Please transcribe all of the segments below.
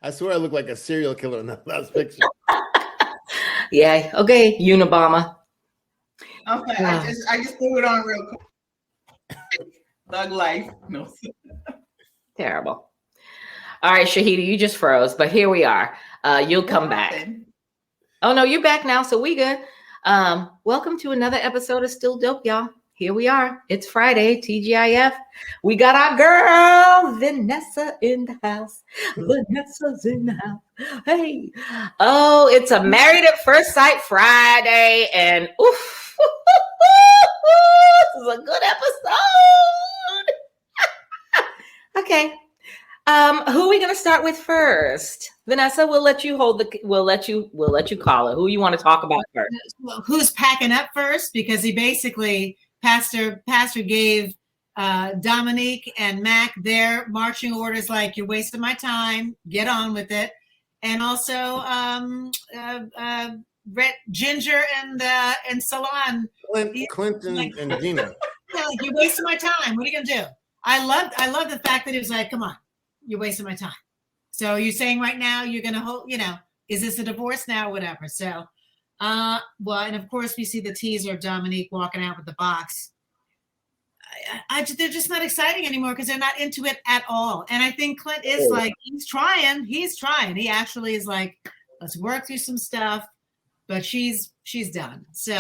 I swear I look like a serial killer in that last picture. Yeah. Okay. Unabomber. Okay. I just threw it on real quick. Thug life. No. Terrible. All right, Shahida, you just froze, but here we are. You'll come back. Oh no, you're back now, so we good. Welcome to another episode of Still Dope, y'all. Here we are. It's Friday, TGIF. We got our girl Vanessa in the house. Vanessa's in the house. Hey. Oh, it's a Married at First Sight Friday, and oof, this is a good episode. Okay. Who are we gonna start with first? Vanessa, we'll let you call it. Who you want to talk about first? Well, who's packing up first? Because he basically Pastor gave Dominique and Mac their marching orders, like, you're wasting my time, get on with it. And also Ginger and Salon. Clinton and Gina. Like, you're wasting my time. What are you gonna do? I love the fact that he was like, come on, you're wasting my time. So you're saying right now you're gonna hold, is this a divorce now, whatever. So well, and of course we see the teaser of Dominique walking out with the box. They're just not exciting anymore because they're not into it at all. And I think Clint is like, he's trying. He actually is like, let's work through some stuff, but she's done. So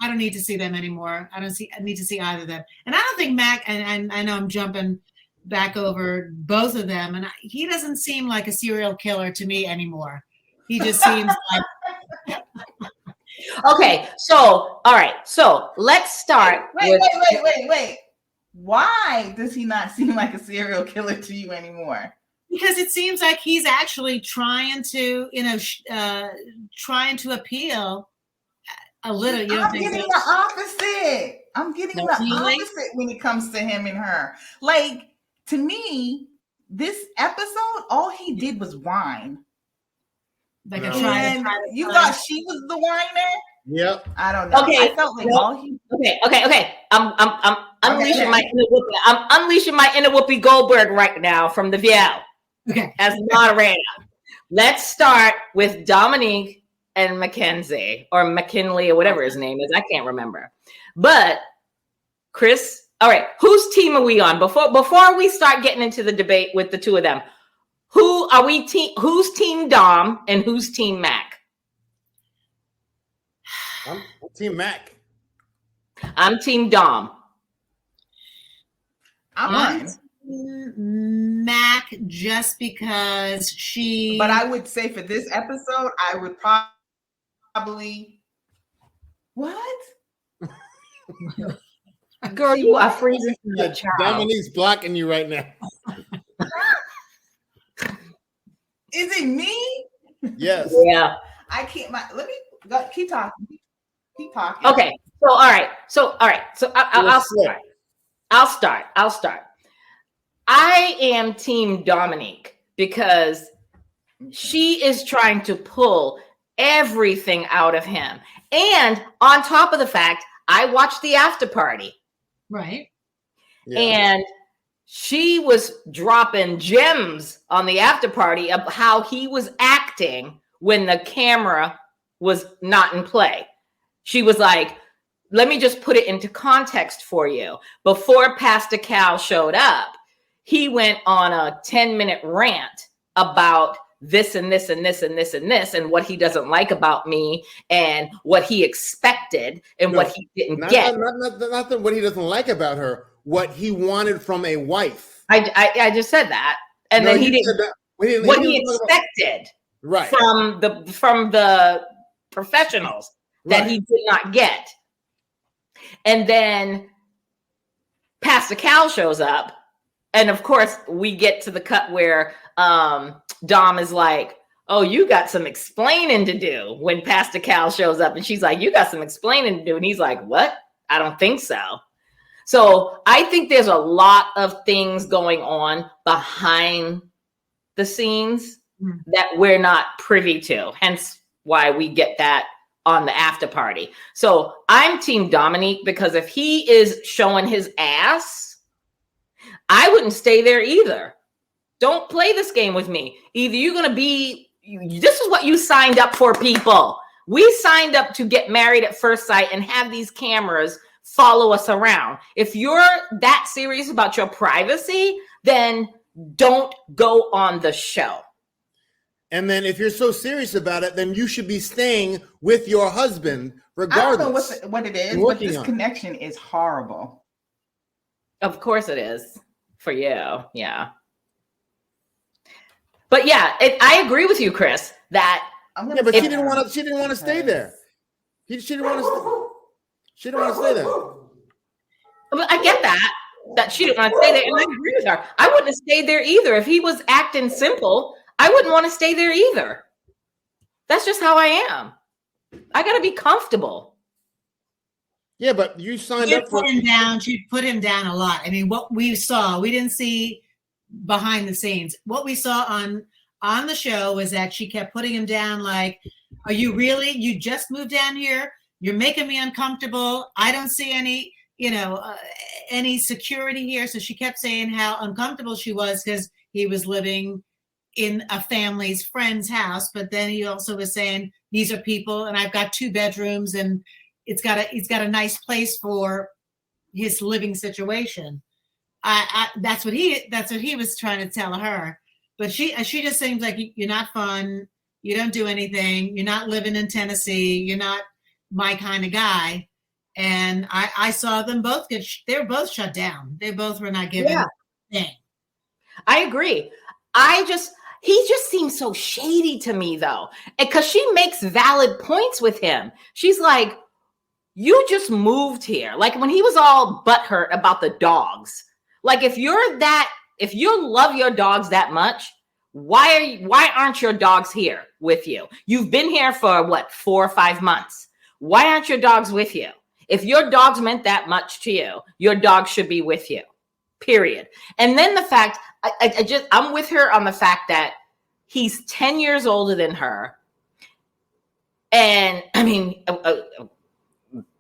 I don't need to see them anymore. I need to see either of them. And I don't think Mac, and I know I'm jumping back over both of them, and he doesn't seem like a serial killer to me anymore. He just seems like... Okay, so, all right. So let's start. Wait. Why does he not seem like a serial killer to you anymore? Because it seems like he's actually trying to appeal a little. I'm getting the opposite. I'm getting the opposite when it comes to him and her. Like, to me, this episode, all he did was whine. Like and you thought she was the whiner? Yep. I don't know. Okay. I felt like all he. Okay. I'm unleashing my inner Whoopi. I'm unleashing my inner Whoopi Goldberg right now from the View. Okay. As moderator. Let's start with Dominique and Mackenzie, or McKinley, or whatever his name is. I can't remember. But Chris, all right, whose team are we on? Before we start getting into the debate with the two of them, who's team Dom and who's team Mac? I'm team Mac. I'm team Dom. I'm Mac just because she. But I would say for this episode, I would probably. What? Girl, you are freezing the child. Dominique's blocking you right now. Is it me? Yes. Yeah. I can't. Let me go, keep talking. Keep talking. Okay. So all right. So I'll start. I am team Dominique because she is trying to pull everything out of him. And on top of the fact, I watched the after party. Right. Yeah. And she was dropping gems on the after party of how he was acting when the camera was not in play. She was like, let me just put it into context for you. Before Pastor Cal showed up, he went on a 10-minute rant about this and this and this and this and this and what he doesn't like about me and what he expected and what he didn't get. Not what he doesn't like about her, what he wanted from a wife. I just said that. And then he didn't what he expected from the professionals that he did not get. And then Pastor Cal shows up. And of course, we get to the cut where Dom is like, oh, you got some explaining to do when Pastor Cal shows up. And she's like, you got some explaining to do. And he's like, what? I don't think so. So I think there's a lot of things going on behind the scenes that we're not privy to. Hence why we get that on the after party. So I'm team Dominique because if he is showing his ass, I wouldn't stay there either. Don't play this game with me. Either you're going to be, this is what you signed up for, people. We signed up to get married at first sight and have these cameras follow us around. If you're that serious about your privacy, then don't go on the show. And then if you're so serious about it, then you should be staying with your husband regardless. I don't know what it is, but this connection is horrible. Of course it is for you. Yeah. But yeah, I agree with you, Chris, that but she didn't want to stay there. She didn't want to stay there. But I get that she didn't want to stay there, and I agree with her. I wouldn't have stayed there either. If he was acting simple, I wouldn't want to stay there either. That's just how I am. I got to be comfortable. Yeah, but you signed up for him down. She put him down a lot. I mean, what we saw, we didn't see behind the scenes. What we saw on the show was that she kept putting him down like, are you really? You just moved down here. You're making me uncomfortable. I don't see any, any security here. So she kept saying how uncomfortable she was because he was living in a family's friend's house. But then he also was saying, these are people and I've got 2 bedrooms and it's got a nice place for his living situation. That's what he was trying to tell her. But she just seems like you're not fun. You don't do anything. You're not living in Tennessee. You're not my kind of guy. And I saw them both they were both shut down. They both were not given anything. I agree. He just seems so shady to me though. Because she makes valid points with him. She's like, you just moved here. Like when he was all butthurt about the dogs. Like if you love your dogs that much, why aren't your dogs here with you? You've been here for 4 or 5 months. Why aren't your dogs with you? If your dogs meant that much to you, your dog should be with you, period. And then the fact, I'm with her on the fact that he's 10 years older than her. And I mean,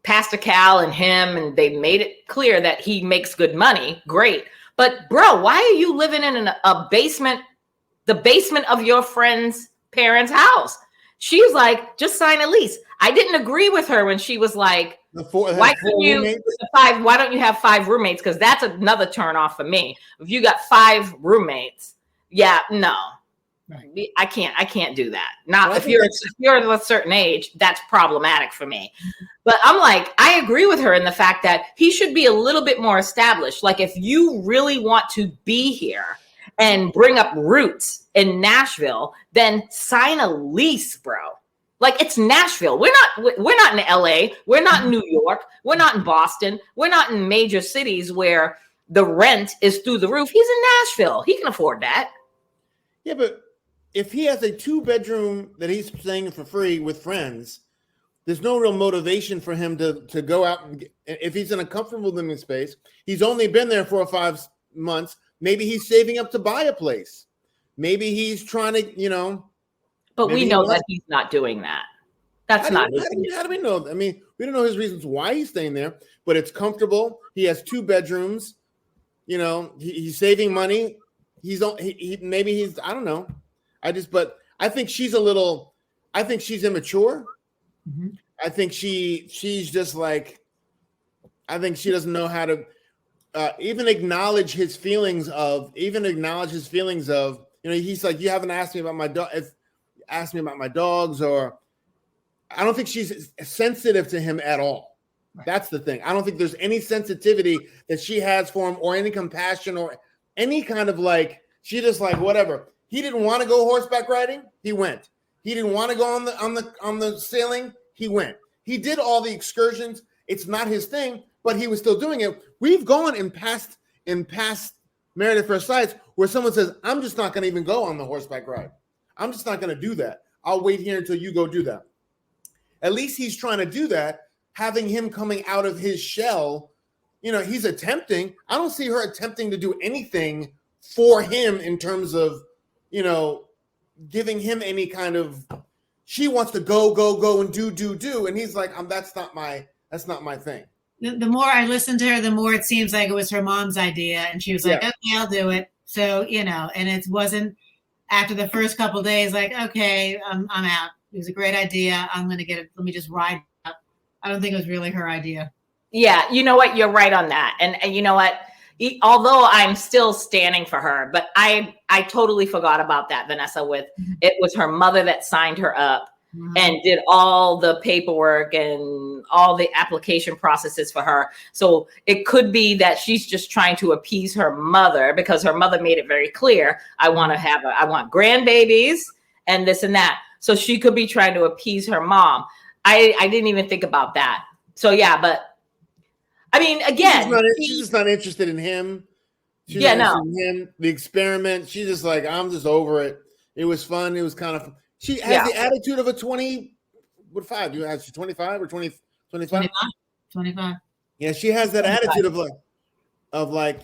Pastor Cal and him, and they made it clear that he makes good money. Great. But bro, why are you living in a basement, the basement of your friend's parents' house? She's like, just sign a lease. I didn't agree with her when she was like, why don't you have 5 roommates? Because that's another turn off for me. If you got 5 roommates, no. Right. I can't do that. Not if you're of a certain age, that's problematic for me. But I'm like, I agree with her in the fact that he should be a little bit more established. Like if you really want to be here and bring up roots in Nashville, then sign a lease, bro. Like it's Nashville. We're not in LA. We're not in New York. We're not in Boston. We're not in major cities where the rent is through the roof. He's in Nashville. He can afford that. Yeah, but if he has a 2-bedroom that he's staying for free with friends, there's no real motivation for him to go out and if he's in a comfortable living space, he's only been there 4 or 5 months. Maybe he's saving up to buy a place. Maybe he's trying to, But we know that he's not doing that. That's not. How do we know? I mean, we don't know his reasons why he's staying there, but it's comfortable. He has 2 bedrooms. He's saving money. Maybe he's, I don't know. But I think she's immature. Mm-hmm. I think she's just like, I think she doesn't know how to even acknowledge his feelings of, he's like, you haven't asked me about my dog. Asked me about my dogs, or I don't think she's sensitive to him at all. Right. That's the thing. I don't think there's any sensitivity that she has for him or any compassion or any kind of like, she just like, whatever. He didn't want to go horseback riding. He went. He didn't want to go on the sailing. He went. He did all the excursions. It's not his thing, but he was still doing it. We've gone in past Married at First Sight where someone says, I'm just not going to even go on the horseback ride. I'm just not going to do that. I'll wait here until you go do that. At least he's trying to do that, having him coming out of his shell. He's attempting. I don't see her attempting to do anything for him in terms of, giving him any kind of, she wants to go and do. And he's like, that's not my thing. The more I listened to her, the more it seems like it was her mom's idea. And she was like, okay, I'll do it. So, and it wasn't after the first couple of days, like, okay, I'm out. It was a great idea. I'm going to get it. Let me just ride it. I don't think it was really her idea. Yeah. You know what? You're right on that. And you know what? Although I'm still standing for her, but I totally forgot about that, Vanessa, it was her mother that signed her up and did all the paperwork and all the application processes for her. So it could be that she's just trying to appease her mother because her mother made it very clear. I want grandbabies and this and that. So she could be trying to appease her mom. I didn't even think about that. So yeah, but I mean, again, she's just not interested in him. She's not interested in him, the experiment. She's just like, I'm just over it. It was fun. It was kind of. She has the attitude of a 20. What 5? You have 25 or 20? 25. 25. Yeah, she has that 25. Attitude of like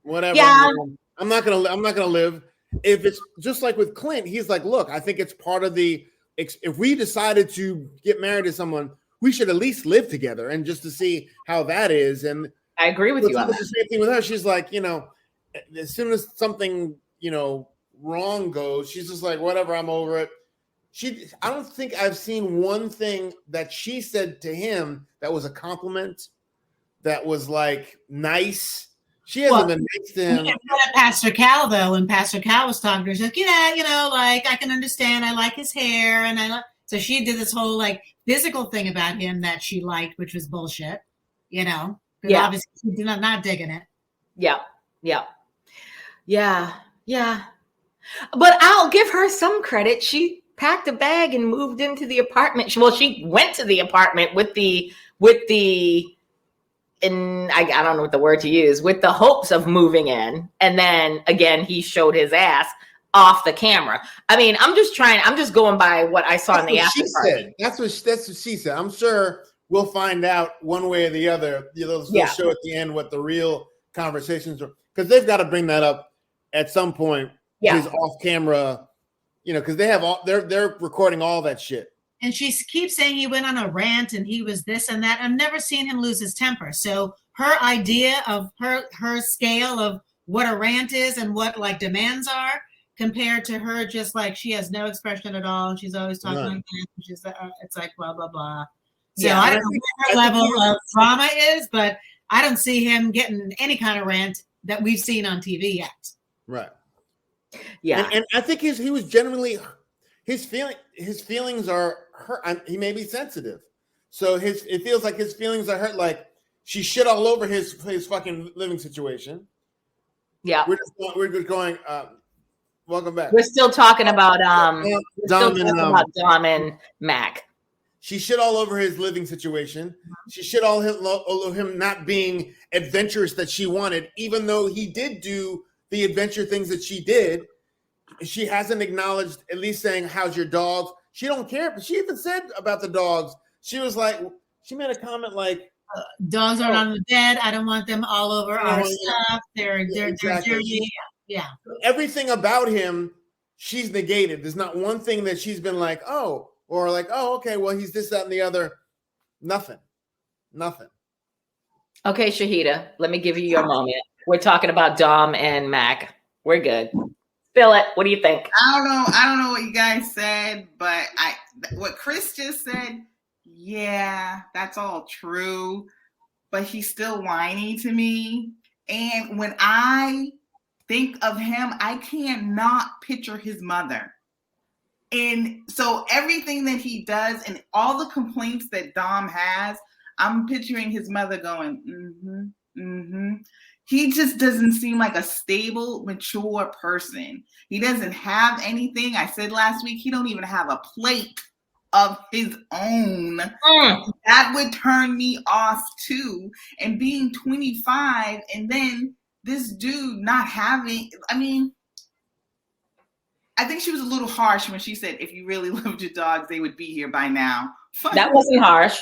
whatever. Yeah. I'm not gonna live. If it's just like with Clint, he's like, look, I think it's part of the. If we decided to get married to someone, we should at least live together and just to see how that is. And I agree with you on that. The same thing with her. She's like, as soon as something, wrong goes, she's just like, whatever, I'm over it. I don't think I've seen one thing that she said to him that was a compliment, that was like nice. She hasn't been nice to him. Pastor Cal, though, when Pastor Cal was talking to her, she's like, like I can understand. I like his hair. And so she did this whole like physical thing about him that she liked, which was bullshit, obviously she's not digging it. Yeah. But I'll give her some credit. She packed a bag and moved into the apartment. Well, she went to the apartment and I don't know what the word to use, with the hopes of moving in. And then again, he showed his ass off the camera. I mean, I'm just going by what I saw in the after party. That's what she said. I'm sure we'll find out one way or the other. They'll show at the end what the real conversations are, because they've got to bring that up at some point. Yeah. His off camera, because they have they're recording all that shit. And she keeps saying he went on a rant and he was this and that. I've never seen him lose his temper. So her idea of her scale of what a rant is and what like demands are compared to her, just like she has no expression at all. And she's always talking like that. She's it's like blah, blah, blah. So I don't know what her level of drama is, but I don't see him getting any kind of rant that we've seen on TV yet. Right. Yeah. And I think he was genuinely, his feelings are hurt. He may be sensitive. So it feels like his feelings are hurt. Like she shit all over his fucking living situation. Yeah. We're just going, welcome back. We're still talking about Dom and Mac. She shit all over his living situation. She shit all over him not being adventurous that she wanted, even though he did do the adventure things that she did. She hasn't acknowledged, at least saying, how's your dogs? She don't care. But she even said about the dogs. She was like, she made a comment like, dogs are on the bed. I don't want them all over our stuff. They're dirty. Yeah. Everything about him, she's negated. There's not one thing that she's been like, oh, or like, oh, okay, well, he's this, that, and the other. Nothing. Okay, Shahida, let me give you your moment. We're talking about Dom and Mac. We're good. Spill it. What do you think? I don't know what you guys said, but what Chris just said, yeah, that's all true. But he's still whiny to me. And when I think of him, I cannot picture his mother. And so everything that he does and all the complaints that Dom has, I'm picturing his mother going, He just doesn't seem like a stable, mature person. He doesn't have anything. I said last week, he don't even have a plate of his own. That would turn me off too. And being 25 and then this dude not having, I think she was a little harsh when she said, if you really loved your dogs, they would be here by now. That wasn't harsh.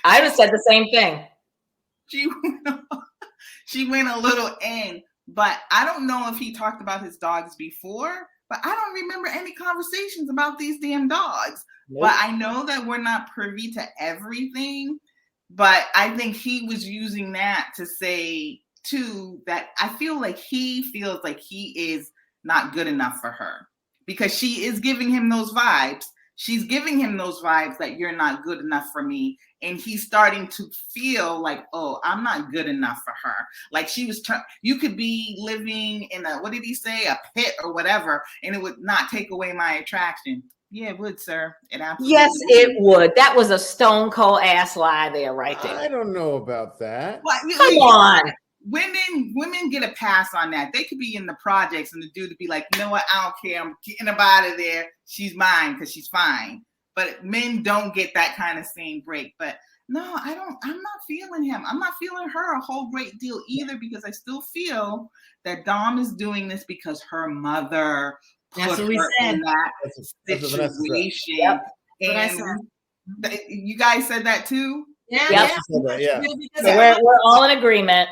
I would have said the same thing. She went a little in, but I don't know if he talked about his dogs before, but I don't remember any conversations about these damn dogs. Nope. But I know that we're not privy to everything, but I think he was using that to say, too that I feel like he feels like he is not good enough for her because she is giving him those vibes. She's giving him those vibes that you're not good enough for me. And he's starting to feel like, oh, I'm not good enough for her. Like she was you could be living in a, what did he say? A pit or whatever. And it would not take away my attraction. Yeah, it would, sir. It absolutely yes, it would. That was a stone cold ass lie there right there. I don't know about that. Well, come on. Women get a pass on that. They could be in the projects and the dude to be like, you know what? I don't care. I'm getting her out of there. She's mine because she's fine. But men don't get that kind of same break. But no, I'm not feeling him. I'm not feeling her a whole great deal either because I still feel that Dom is doing this because her mother put her in that situation. Yep. And you guys said that too? Yeah. Yep. Yeah. So we're all in agreement.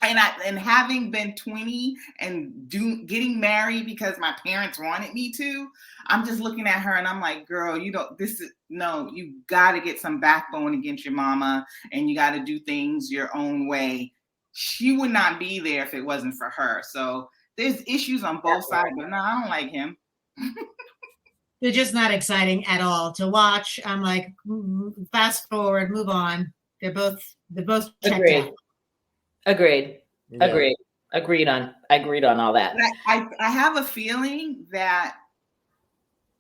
And having been 20 and getting married because my parents wanted me to, I'm just looking at her and I'm like, girl, you got to get some backbone against your mama and you got to do things your own way. She would not be there if it wasn't for her. So there's issues on both sides, but no, I don't like him. They're just not exciting at all to watch. I'm like, fast forward, move on. They're both checked out. Agreed. Yeah. Agreed on all that. I have a feeling that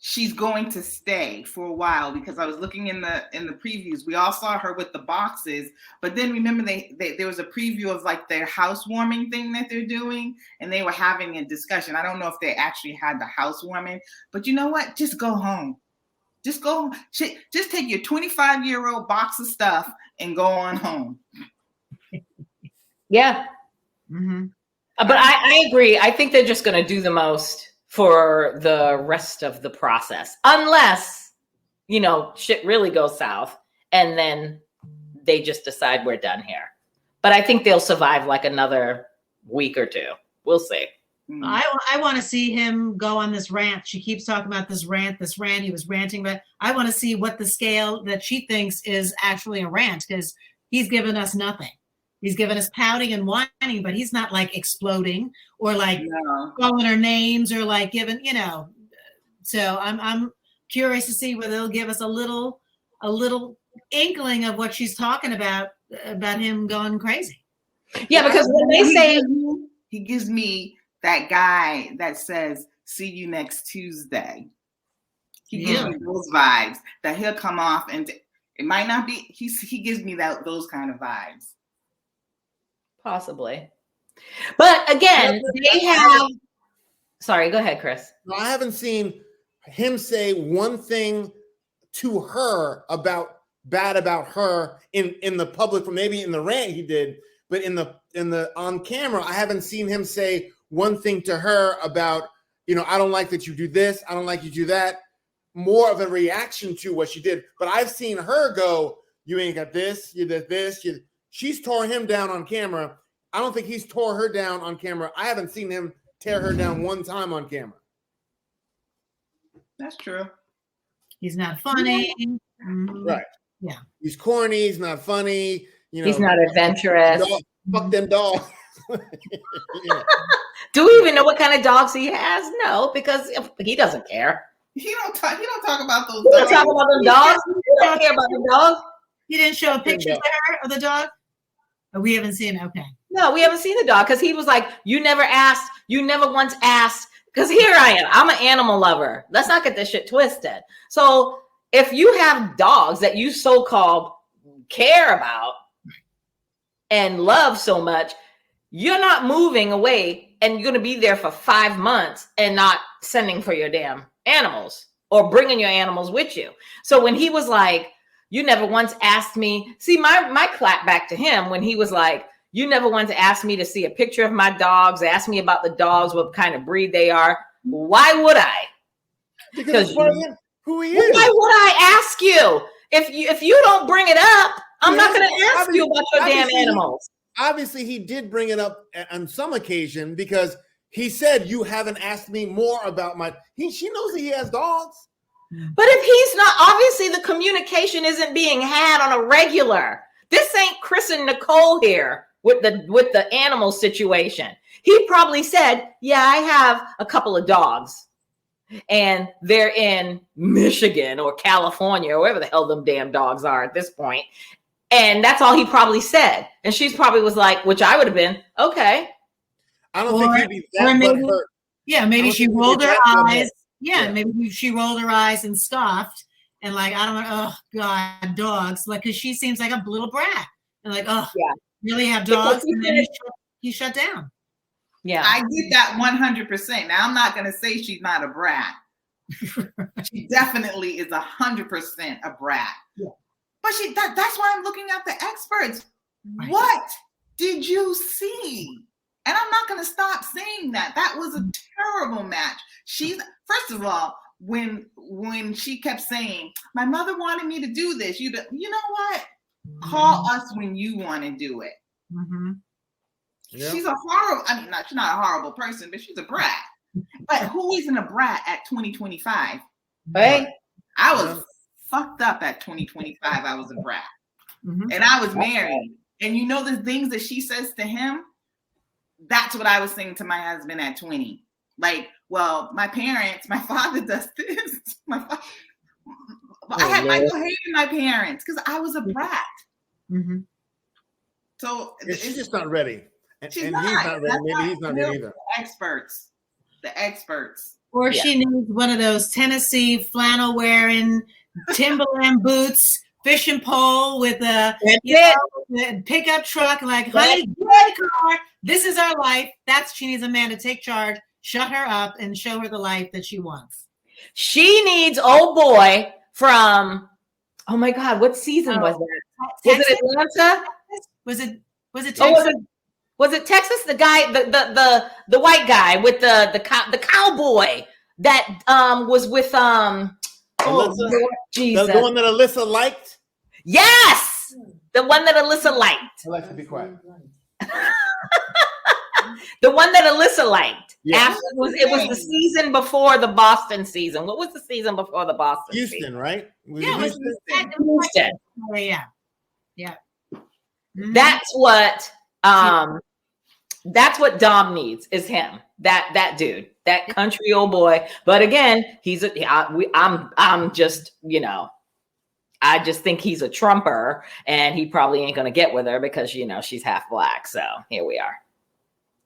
she's going to stay for a while because I was looking in the previews. We all saw her with the boxes, but then remember there was a preview of like their housewarming thing that they're doing, and they were having a discussion. I don't know if they actually had the housewarming, but you know what? Just go home. Just go. Just take your 25-year-old box of stuff and go on home. Yeah. Mm-hmm. But I agree. I think they're just going to do the most for the rest of the process, unless, shit really goes south and then they just decide we're done here. But I think they'll survive like another week or two. We'll see. I want to see him go on this rant. She keeps talking about this rant. He was ranting, but I want to see what the scale that she thinks is actually a rant because he's given us nothing. He's given us pouting and whining, but he's not like exploding or like calling her names or like giving, So I'm curious to see whether they'll give us a little inkling of what she's talking about him going crazy. Yeah, because when they say he gives me that guy that says, "See you next Tuesday." He gives me those vibes that he'll come off, and it might not be. He gives me those kind of vibes. Possibly. But again, they have. Sorry, go ahead, Chris. No, I haven't seen him say one thing to her bad about her in the public, maybe in the rant he did, but in the on camera, I haven't seen him say one thing to her about, I don't like that you do this, I don't like you do that. More of a reaction to what she did. But I've seen her go, you ain't got this, you did this, she's tore him down on camera. I don't think he's tore her down on camera. I haven't seen him tear her down one time on camera. That's true. He's not funny. Right. Yeah. He's corny. He's not funny. He's not adventurous. Fuck them dogs. Do we even know what kind of dogs he has? No, because he doesn't care. He don't talk about those dogs. He don't talk about the dogs. He don't care about the dogs. He didn't show a picture to her of the dog? Oh, we haven't seen it. Okay. No, we haven't seen the dog because he was like, you never once asked. Because here I am. I'm an animal lover. Let's not get this shit twisted. So if you have dogs that you so-called care about and love so much, you're not moving away and you're going to be there for 5 months and not sending for your damn animals or bringing your animals with you. So when he was like, you never once asked me, see my clap back to him when he was like, you never once asked me to see a picture of my dogs, ask me about the dogs, what kind of breed they are. Why would I? Because who he is. Why would I ask you? If you don't bring it up, I'm not going to ask you about your damn animals. Obviously, he did bring it up on some occasion because he said, you haven't asked me more about she knows that he has dogs. But if he's not, obviously the communication isn't being had on a regular. This ain't Chris and Nicole here with the animal situation. He probably said, yeah, I have a couple of dogs and they're in Michigan or California or wherever the hell them damn dogs are at this point. And that's all he probably said. And she's probably was like, which I would have been, okay. I don't think he'd be that maybe, hurt. Yeah, maybe she rolled her eyes. Yeah, maybe she rolled her eyes and scoffed and like, I don't want, oh God, dogs. Like, cause she seems like a little brat. And like, oh, yeah, really have dogs? And then he shut down. Yeah, I get that 100%. Now I'm not gonna say she's not a brat. She definitely is 100% a brat. Yeah. But that's why I'm looking at the experts. Right. What did you see? And I'm not gonna stop saying that. That was a terrible match. First of all, when she kept saying, my mother wanted me to do this, you know what? Call us when you want to do it. Mm-hmm. Yep. She's she's not a horrible person, but she's a brat. But who isn't a brat at 2025? Right? I was fucked up at 2025. I was a brat. Mm-hmm. And I was married. And you know the things that she says to him? That's what I was saying to my husband at 20. Like, well, my father does this. I had Michael hating my parents because I was a brat. Mm-hmm. So she's just not ready. And he's not ready. Maybe he's not ready either. The experts. Or she needs one of those Tennessee flannel wearing Timberland boots, fishing pole with a pickup truck. Like, honey, get a car. This is our life. She needs a man to take charge, shut her up, and show her the life that she wants. She needs old boy from, oh my God, what season was that? Was it Atlanta? Was it Texas? Was it Texas? The guy, the white guy with the cowboy that was with Jesus. The one that Alyssa liked? Yes! The one that Alyssa liked. Alexa, be quiet. The one that Alyssa liked. Yeah. It was the season before the Boston season. What was the season before the Boston Houston, season? Right? Houston. Oh, yeah. Yeah. Mm-hmm. That's what Dom needs is him. That dude, that country old boy. But again, I'm just, I just think he's a trumper and he probably ain't going to get with her because, she's half black. So here we are.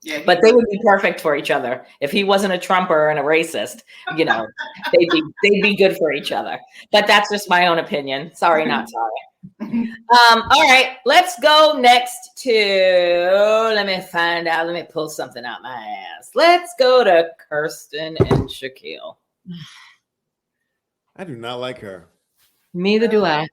Yeah, but they would be perfect for each other. If he wasn't a trumper and a racist, they'd be good for each other. But that's just my own opinion. Sorry, not sorry. All right, let's go next to, let me pull something out my ass. Let's go to Kirsten and Shaquille. I do not like her. Neither do I.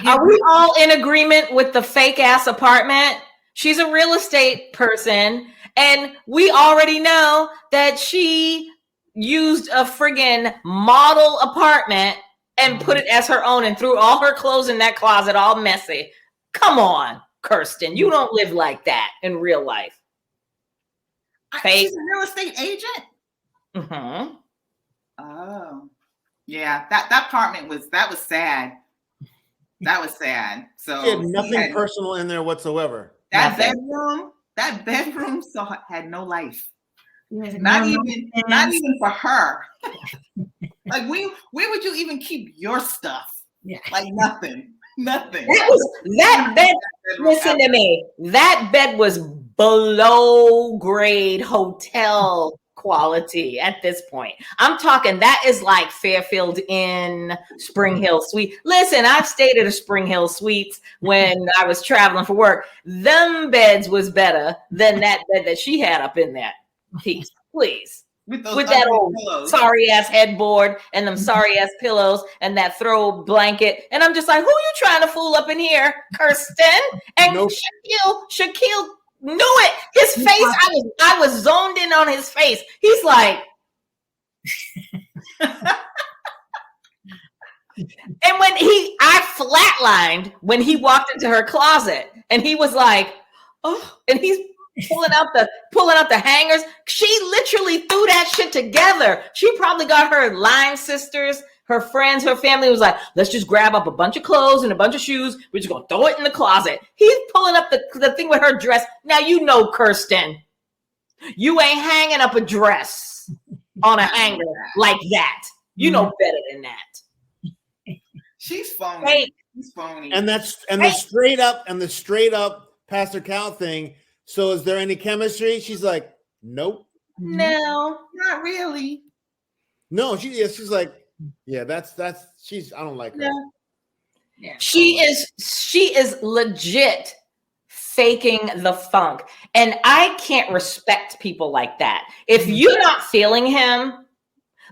Are we all in agreement with the fake ass apartment? She's a real estate person, and we already know that she used a friggin' model apartment and put it as her own and threw all her clothes in that closet all messy. Come on, Kirsten. You don't live like that in real life. She's a real estate agent? Mm-hmm. Oh. Yeah, that apartment was sad. That was sad. So she had nothing personal in there whatsoever. That bedroom had no life. Not even for her. Like where would you even keep your stuff? Yeah. Like nothing. That bed. Listen to me. That bed was below grade hotel quality at this point. I'm talking that is like Fairfield Inn, Spring Hill Suite. Listen, I've stayed at a Spring Hill Suites when I was traveling for work. Them beds was better than that bed that she had up in that piece. Please. With that old sorry ass headboard and them sorry ass pillows and that throw blanket. And I'm just like, who you trying to fool up in here, Kirsten? And nope. Shaquille knew it. His face, I was zoned in on his face. He's like, and when I flatlined when he walked into her closet and he was like, oh, and he's pulling out the hangers. She literally threw that shit together. She probably got her line sisters Her friends, her family was like, let's just grab up a bunch of clothes and a bunch of shoes. We're just going to throw it in the closet. He's pulling up the thing with her dress. Now, you know, Kirsten, you ain't hanging up a dress on a hanger like that. You know better than that. She's phony. Hey. She's phony. And the straight up Pastor Cal thing. So is there any chemistry? She's like, nope. No, not really. No, she's like, yeah, that's I don't like her. No. Yeah. She is legit faking the funk. And I can't respect people like that. If you're not feeling him,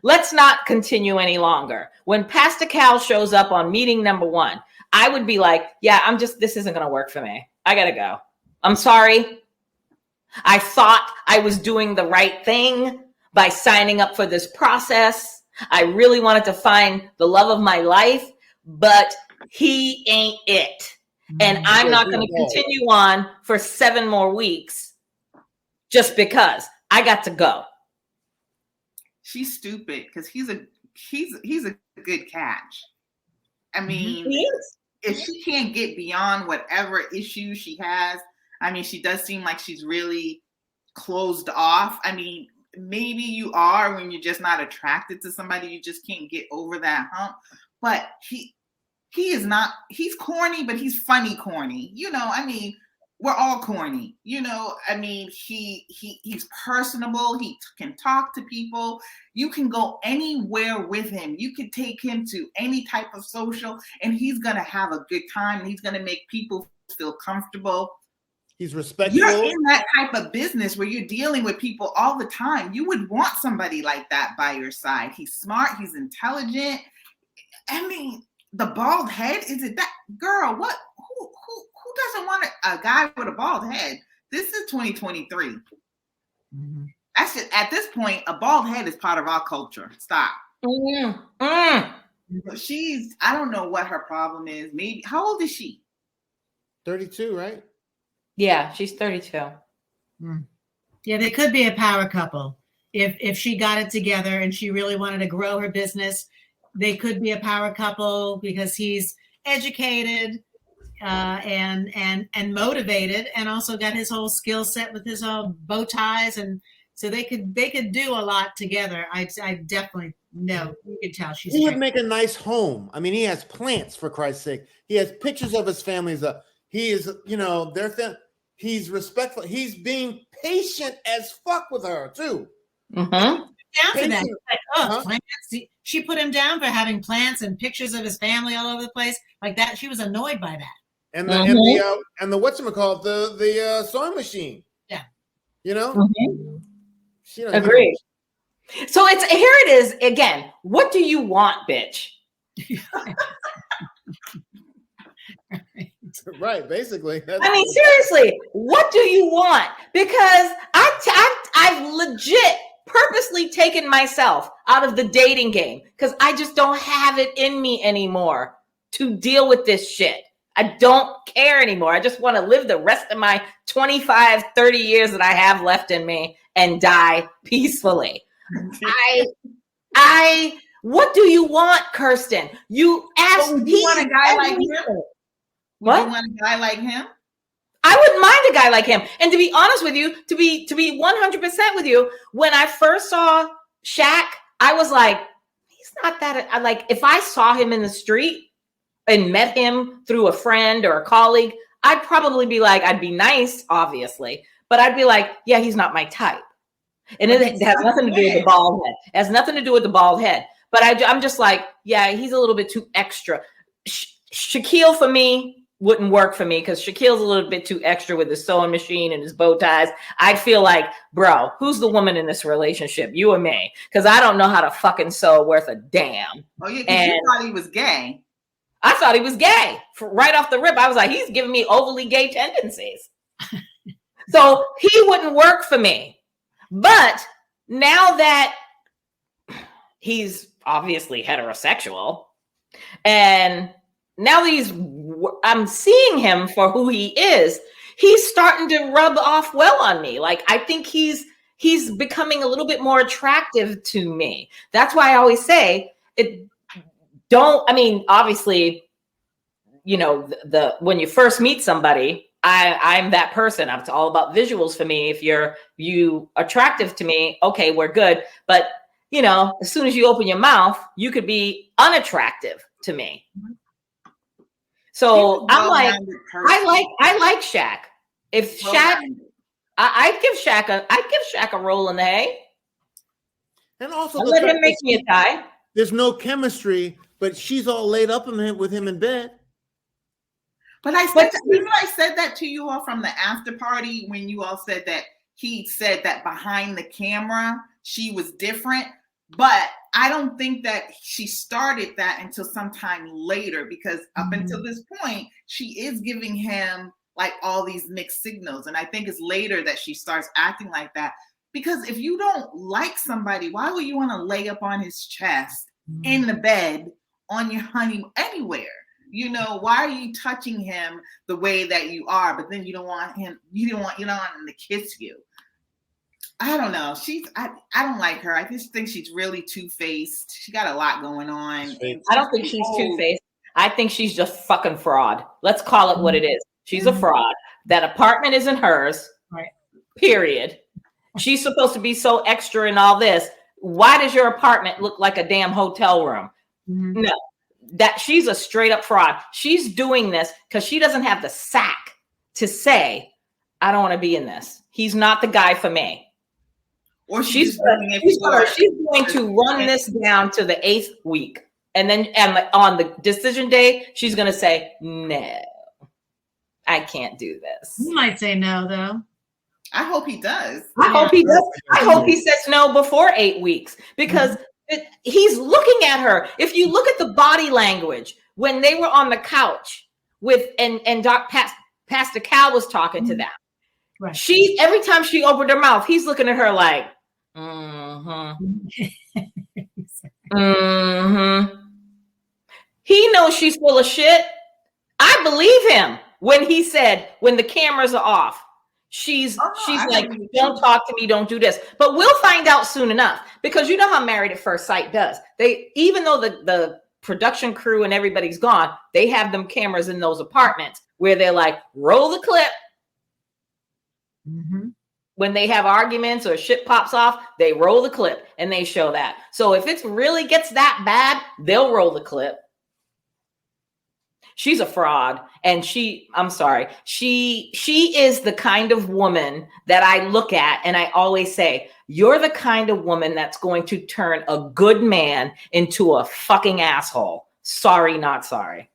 let's not continue any longer. When Pastor Cal shows up on meeting number 1, I would be like, yeah, this isn't going to work for me. I got to go. I'm sorry. I thought I was doing the right thing by signing up for this process. I really wanted to find the love of my life, but he ain't it. And I'm not going to continue on for 7 more weeks just because I got to go. She's stupid because he's a good catch. I mean, if she can't get beyond whatever issue she has, I mean, she does seem like she's really closed off. I mean, maybe you are when you're just not attracted to somebody, you just can't get over that hump. But he is not, he's corny, but he's funny corny. You know, I mean, we're all corny. You know, I mean, he's personable. He can talk to people. You can go anywhere with him. You could take him to any type of social and he's going to have a good time. And he's going to make people feel comfortable. He's respectful. You're in that type of business where you're dealing with people all the time. You would want somebody like that by your side. He's smart. He's intelligent. I mean, the bald head, is it that girl? What? Who doesn't want a guy with a bald head? This is 2023. Mm-hmm. That's just, at this point, a bald head is part of our culture. Stop. I don't know what her problem is. Maybe, how old is she? 32, right? Yeah, she's 32. Yeah, they could be a power couple. If she got it together and she really wanted to grow her business, they could be a power couple because he's educated and motivated, and also got his whole skill set with his own bow ties, and so they could do a lot together. I definitely know. You can tell she's. He would make a nice home. I mean, he has plants, for Christ's sake. He has pictures of his families. He is, you know, he's respectful. He's being patient as fuck with her too. Mm-hmm. Down for that. Like, plants. She put him down for having plants and pictures of his family all over the place like that. She was annoyed by that. And the whatchamacallit, the sewing machine. Yeah. You know? Mm-hmm. Agreed. So here it is again. What do you want, bitch? Right, basically. I mean, seriously, what do you want? Because I've legit purposely taken myself out of the dating game because I just don't have it in me anymore to deal with this shit. I don't care anymore. I just want to live the rest of my 25, 30 years that I have left in me and die peacefully. What do you want, Kirsten? You asked me. You want a guy like him? What? You want a guy like him? I wouldn't mind a guy like him. And to be honest with you, to be 100% with you, when I first saw Shaq, I was like, he's not that. Like, if I saw him in the street and met him through a friend or a colleague, I'd probably be like, I'd be nice, obviously, but I'd be like, yeah, he's not my type. And it has nothing to do with the bald head. It has nothing to do with the bald head. But I'm just like, yeah, he's a little bit too extra. Shaquille for me wouldn't work for me because Shaquille's a little bit too extra with his sewing machine and his bow ties. I'd feel like, bro, who's the woman in this relationship? You or me? Because I don't know how to fucking sew worth a damn. Oh, yeah, because you thought he was gay. I thought he was gay. Right off the rip, I was like, he's giving me overly gay tendencies. So he wouldn't work for me. But now that he's obviously heterosexual, and now I'm seeing him for who he is, he's starting to rub off well on me. Like, I think he's becoming a little bit more attractive to me. That's why I always say obviously, the when you first meet somebody, I'm that person. It's all about visuals for me. If you attractive to me, okay, we're good. But as soon as you open your mouth, you could be unattractive to me. So I'm like, I like Shaq. If Shaq, I'd give Shaq a roll in the hay. And also, let him make me a tie. There's no chemistry, but she's all laid up with him in bed. But I said that to you all from the after party when you all said that he said that behind the camera she was different. But I don't think that she started that until sometime later, because up until this point, she is giving him like all these mixed signals. And I think it's later that she starts acting like that. Because if you don't like somebody, why would you want to lay up on his chest in the bed on your honeymoon anywhere? Why are you touching him the way that you are? But then you don't want him to kiss you. I don't know. I don't like her. I just think she's really two-faced. She got a lot going on. I don't think she's two-faced. I think she's just fucking fraud. Let's call it what it is. She's a fraud. That apartment isn't hers. Right. Period. She's supposed to be so extra in all this. Why does your apartment look like a damn hotel room? No, that she's a straight up fraud. She's doing this because she doesn't have the sack to say, I don't want to be in this. He's not the guy for me. Or she's going to run this down to the 8th week. And then on the decision day, she's going to say, no, I can't do this. You might say no, though. I hope he does. I hope he does. I hope he says no before 8 weeks, because he's looking at her. If you look at the body language when they were on the couch and Pastor Cal was talking to them, right. She every time she opened her mouth, he's looking at her like, He knows she's full of shit. I believe him when he said, when the cameras are off. She's like, don't talk to me, don't do this. But we'll find out soon enough, because you know how Married at First Sight does. Even though the production crew and everybody's gone, they have them cameras in those apartments where they're like, roll the clip. When they have arguments or shit pops off, they roll the clip and they show that. So if it really gets that bad, they'll roll the clip. She's a fraud. And I'm sorry, she is the kind of woman that I look at and I always say, you're the kind of woman that's going to turn a good man into a fucking asshole. Sorry, not sorry.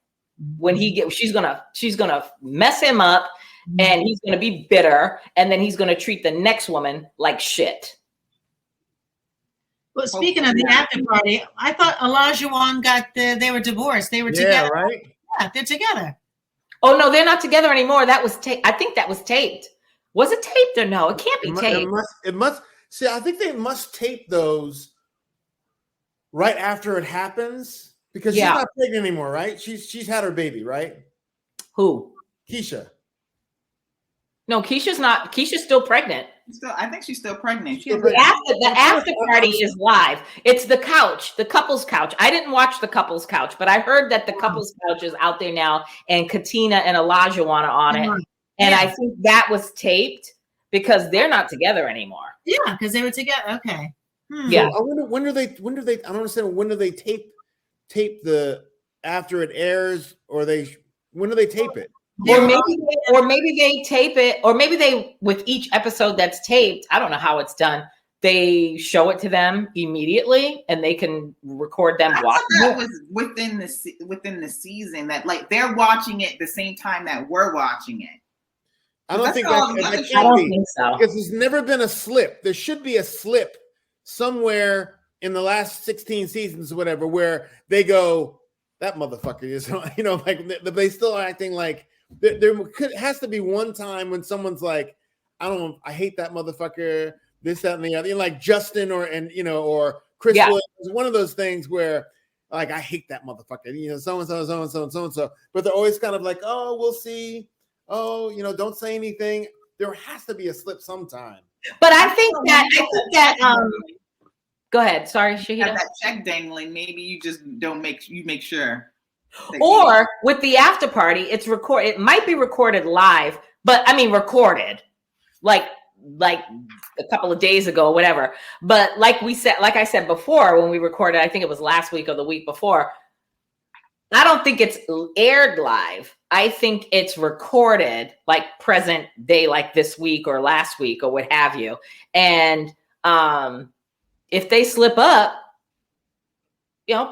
When she's gonna mess him up, and he's gonna be bitter, and then he's gonna treat the next woman like shit. Well, speaking of the after party, I thought Olajuwon they were divorced. They were together. Right? Yeah, they're together. Oh no, they're not together anymore. That was I think that was taped. Was it taped or no? It can't be taped. It must. See, I think they must tape those right after it happens, because she's not pregnant anymore, right? She's had her baby, right? Who? Keisha. No, Keisha's not. Keisha's still pregnant. I think she's still pregnant. The after party is live. It's the couch, the couple's couch. I didn't watch the couple's couch, but I heard that the couple's couch is out there now, and Katina and Olajuwon are on it. And I think that was taped because they're not together anymore. Yeah, because they were together. Okay. Yeah. So I wonder when do they? I don't understand. When do they tape the after it airs, or when do they tape it? Or maybe they tape it, or maybe they, with each episode that's taped, I don't know how it's done, they show it to them immediately and they can record them watching that it. Was within the season, that like they're watching it the same time that we're watching it. I don't think so. Because there's never been a slip. There should be a slip somewhere in the last 16 seasons or whatever where they go, that motherfucker is, like they still are acting like. There has to be one time when someone's like, I hate that motherfucker, this, that, and the other. Like Justin or Chris Williams, one of those things where like, I hate that motherfucker, so. But they're always kind of like, oh, we'll see. Oh, don't say anything. There has to be a slip sometime. But I think that Go ahead. Sorry, Shahida. Have that check dangling. Maybe you just don't make sure. Or with the after party, it's recorded. It might be recorded live, but I mean recorded, like a couple of days ago, or whatever. But like I said before, when we recorded, I think it was last week or the week before. I don't think it's aired live. I think it's recorded, like present day, like this week or last week or what have you. And if they slip up,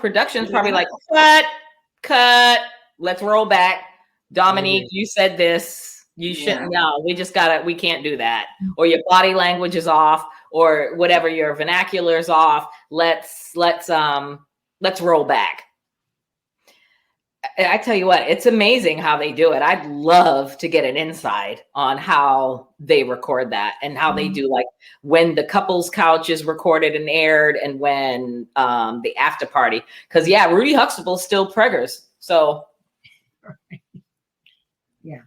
production's probably like, cut, let's roll back. Dominique, you said this. You shouldn't. No, we can't do that. Or your body language is off, or whatever, your vernacular is off. Let's roll back. I tell you what, it's amazing how they do it. I'd love to get an insight on how they record that and how they do, like when the couple's couch is recorded and aired and when the after party. Because Rudy Huxtable's still preggers. So yeah.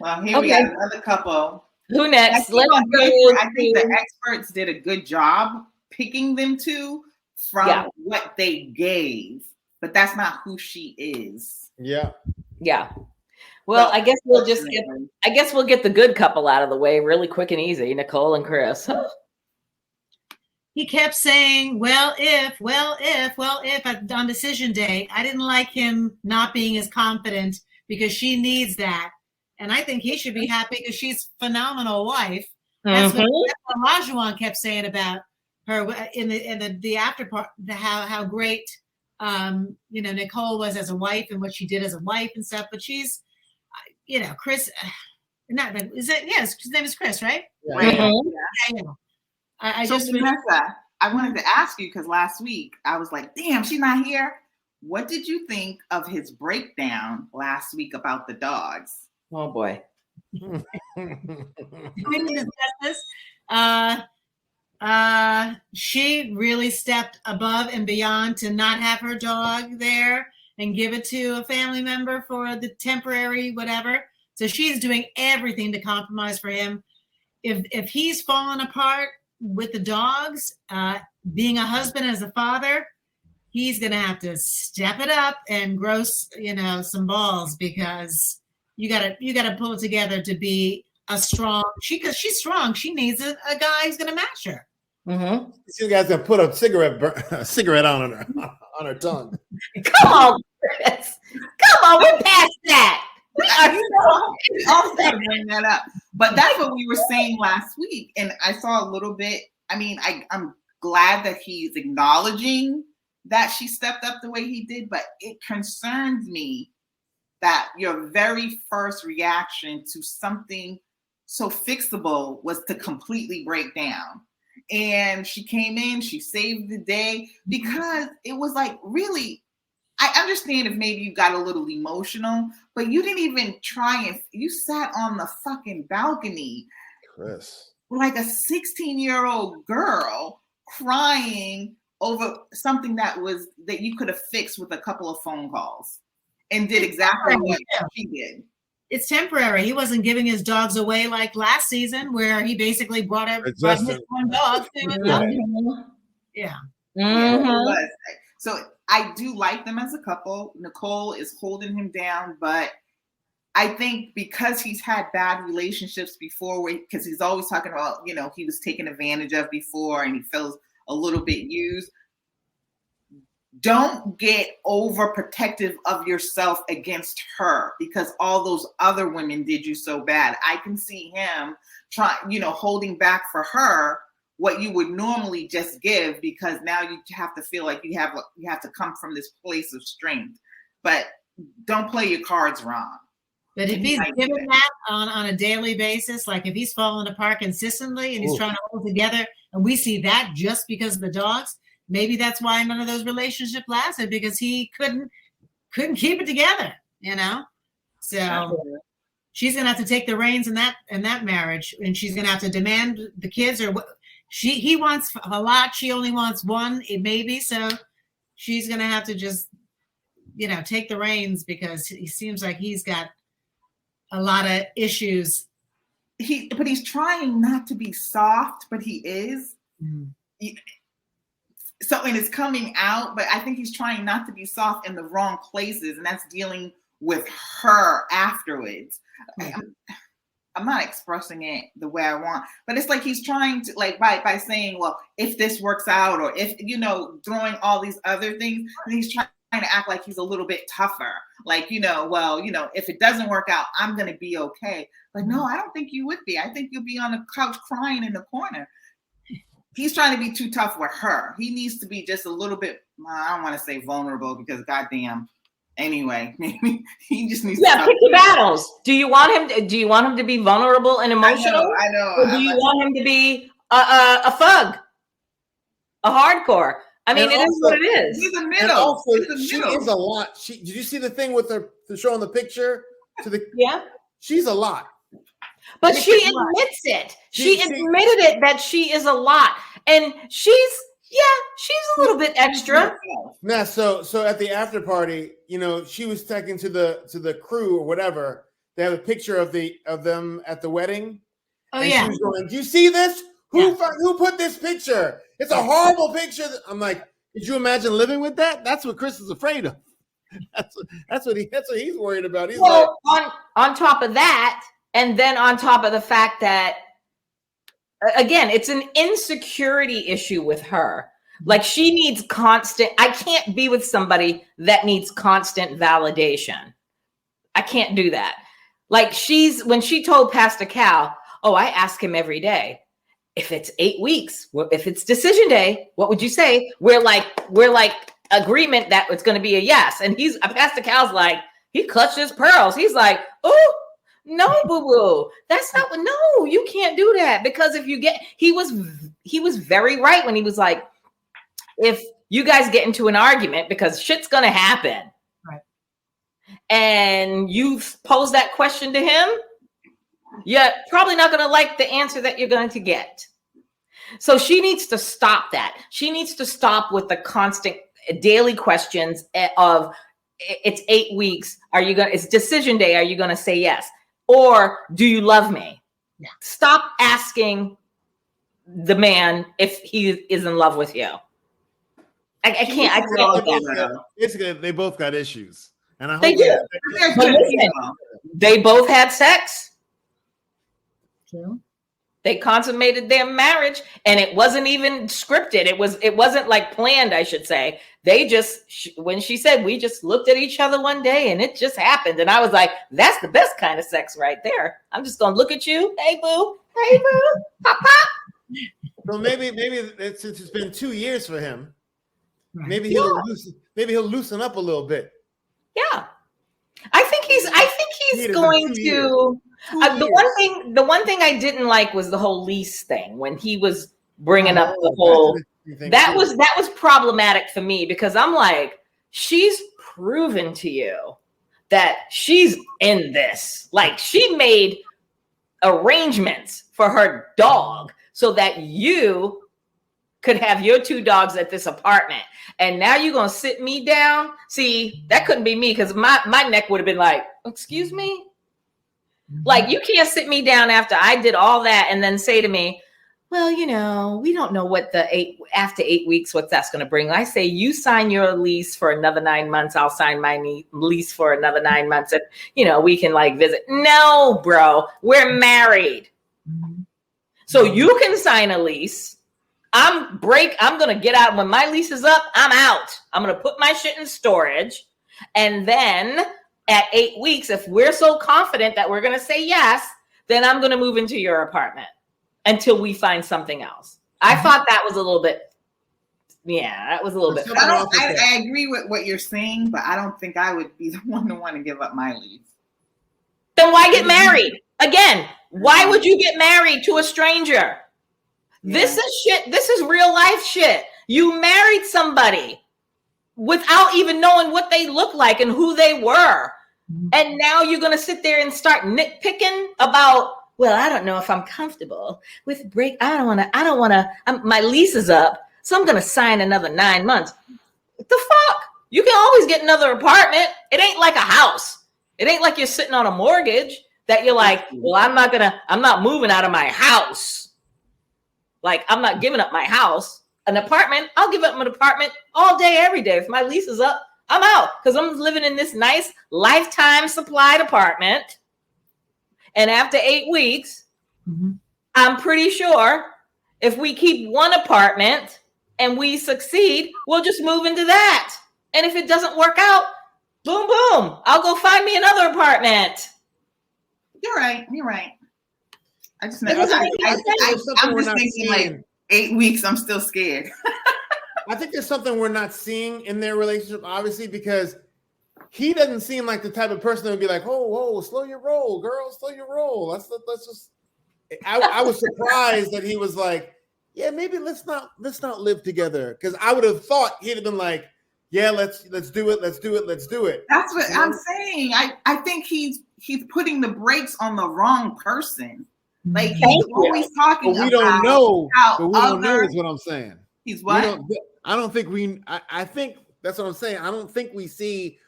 Well, here we got another couple. Who next? I think the experts did a good job picking them two from what they gave. But that's not who she is. Yeah. Well, I guess we'll get the good couple out of the way really quick and easy. Nicole and Chris. He kept saying, well, if on decision day. I didn't like him not being as confident because she needs that. And I think he should be happy because she's a phenomenal wife. That's what Rajuan kept saying about her in the after part, how great Nicole was as a wife and what she did as a wife and stuff, but she's, Chris, his name is Chris, right? Right. I Vanessa, I wanted to ask you, because last week I was like, damn, she's not here. What did you think of his breakdown last week about the dogs? Oh boy. We can discuss this. She really stepped above and beyond to not have her dog there and give it to a family member for the temporary whatever. So she's doing everything to compromise for him. If he's fallen apart with the dogs, being a husband as a father, he's gonna have to step it up and grow, some balls, because you gotta pull it together to be a strong. Because she's strong. She needs a guy who's gonna match her. Mm-hmm. She guys gonna put a cigarette on her tongue. Come on, Chris. Come on, we're past that. We also got to bring that up. But that's what we were saying last week, and I saw a little bit. I mean, I'm glad that he's acknowledging that she stepped up the way he did, but it concerns me that your very first reaction to something so fixable was to completely break down. And she came in, she saved the day, because it was like, really, I understand if maybe you got a little emotional, but you didn't even try, and you sat on the fucking balcony, Chris, like a 16-year-old girl crying over something that you could have fixed with a couple of phone calls, and did exactly what she did. It's temporary. He wasn't giving his dogs away like last season, where he basically brought his one dog. Yeah. Mm-hmm. So I do like them as a couple. Nicole is holding him down, but I think because he's had bad relationships before, because he's always talking about, he was taken advantage of before and he feels a little bit used. Don't get overprotective of yourself against her, because all those other women did you so bad. I can see him holding back for her what you would normally just give, because now you have to feel like you have to come from this place of strength. But don't play your cards wrong. But if he's giving that on a daily basis, like if he's falling apart consistently and he's trying to hold together, and we see that just because of the dogs, maybe that's why none of those relationships lasted, because he couldn't keep it together, So she's gonna have to take the reins in that marriage, and she's gonna have to demand the kids, or what he wants a lot. She only wants one, maybe. So she's gonna have to just, take the reins, because he seems like he's got a lot of issues. But he's trying not to be soft, but he is. Mm-hmm. and it's coming out, but I think he's trying not to be soft in the wrong places, and that's dealing with her afterwards. I'm not expressing it the way I want, but it's like he's trying to, like, by saying, well, if this works out, or if, throwing all these other things, and he's trying to act like he's a little bit tougher. Like, if it doesn't work out, I'm going to be okay. But no, I don't think you would be. I think you'll be on the couch crying in the corner. He's trying to be too tough with her. He needs to be just a little bit, I don't want to say vulnerable, because goddamn. Anyway, maybe he just needs to pick your battles. Do you want him to be vulnerable and emotional? I know. Or do you want him to be a thug? A hardcore? I mean, it is what it is. He's a middle. And also, she is a lot. Did you see the thing with her showing the picture to the? Yeah. She's a lot. But she admits it. She admitted it that she is a lot, and she's a little bit extra. Nah, so at the after party, she was talking to the crew or whatever. They have a picture of them at the wedding. Oh, and yeah. She was going, "Do you see this? Who put this picture? It's a horrible picture." I'm like, "Could you imagine living with that?" That's what Chris is afraid of. That's what he's worried about. He's on top of that, and then on top of the fact that, again, it's an insecurity issue with her. Like, she needs I can't be with somebody that needs constant validation. I can't do that. Like, when she told Pastor Cal, I ask him every day, if it's 8 weeks, if it's decision day, what would you say? We're like agreement that it's going to be a yes. And Pastor Cal's like, he clutched his pearls. He's like, oh, no, boo-boo. That's not no, you can't do that. Because if you he was very right when he was like, if you guys get into an argument, because shit's going to happen. Right. And you pose that question to him, you're probably not going to like the answer that you're going to get. So she needs to stop that. She needs to stop with the constant daily questions of, it's 8 weeks. It's decision day. Are you going to say yes? Or do you love me? Yeah. Stop asking the man if he is in love with you. I can't. Basically, they both got issues. And I hope they do. They both had sex. True. They consummated their marriage, and it wasn't even scripted. It wasn't like planned, I should say. They just, when she said, we just looked at each other one day and it just happened. And I was like, that's the best kind of sex right there. I'm just going to look at you. Hey, boo. Hey, boo. Pop, pop. So maybe since it's been 2 years for him, maybe he'll loosen up a little bit. Yeah. I think he's going to. The one thing I didn't like was the whole lease thing when he was bringing up the whole. That was problematic for me, because I'm like, she's proven to you that she's in this. Like, she made arrangements for her dog so that you could have your 2 dogs at this apartment. And now you're going to sit me down? See, that couldn't be me, because my neck would have been like, excuse me? Like, you can't sit me down after I did all that and then say to me, well, we don't know what after 8 weeks, what that's going to bring. I say, you sign your lease for another 9 months. I'll sign my lease for another 9 months. And, we can visit. No, bro, we're married. Mm-hmm. So you can sign a lease. I'm going to get out. When my lease is up, I'm out. I'm going to put my shit in storage. And then at 8 weeks, if we're so confident that we're going to say yes, then I'm going to move into your apartment until we find something else. I thought that was a little bit, that was a little bit. I agree with what you're saying, but I don't think I would be the one to want to give up my lease. Then why get married? Again, why would you get married to a stranger? Yeah. This is shit. This is real life shit. You married somebody without even knowing what they look like and who they were. And now you're going to sit there and start nitpicking about, well, I don't know if I'm comfortable with break. I don't want to, my lease is up, so I'm going to sign another 9 months. What the fuck? You can always get another apartment. It ain't like a house. It ain't like you're sitting on a mortgage that you're like, well, I'm not moving out of my house. Like, I'm not giving up my house. an apartment, I'll give up an apartment all day, every day. If my lease is up, I'm out because I'm living in this nice lifetime supplied apartment. And after 8 weeks, I'm pretty sure if we keep one apartment and we succeed, we'll just move into that. And if it doesn't work out, boom, boom, I'll go find me another apartment. You're right. I just I'm just thinking like 8 weeks, I'm still scared. I think there's something we're not seeing in their relationship, obviously, because he doesn't seem like the type of person that would be like, "Oh, slow your roll, girl, slow your roll." Let's just. I was surprised that he was like, "Yeah, maybe let's not live together," because I would have thought he'd have been like, "Yeah, let's do it. That's what I'm saying. I think he's putting the brakes on the wrong person. Like he's always talking but we about don't know. But we don't know is what I'm saying. He's what? I don't think I think that's what I'm saying. I don't think we see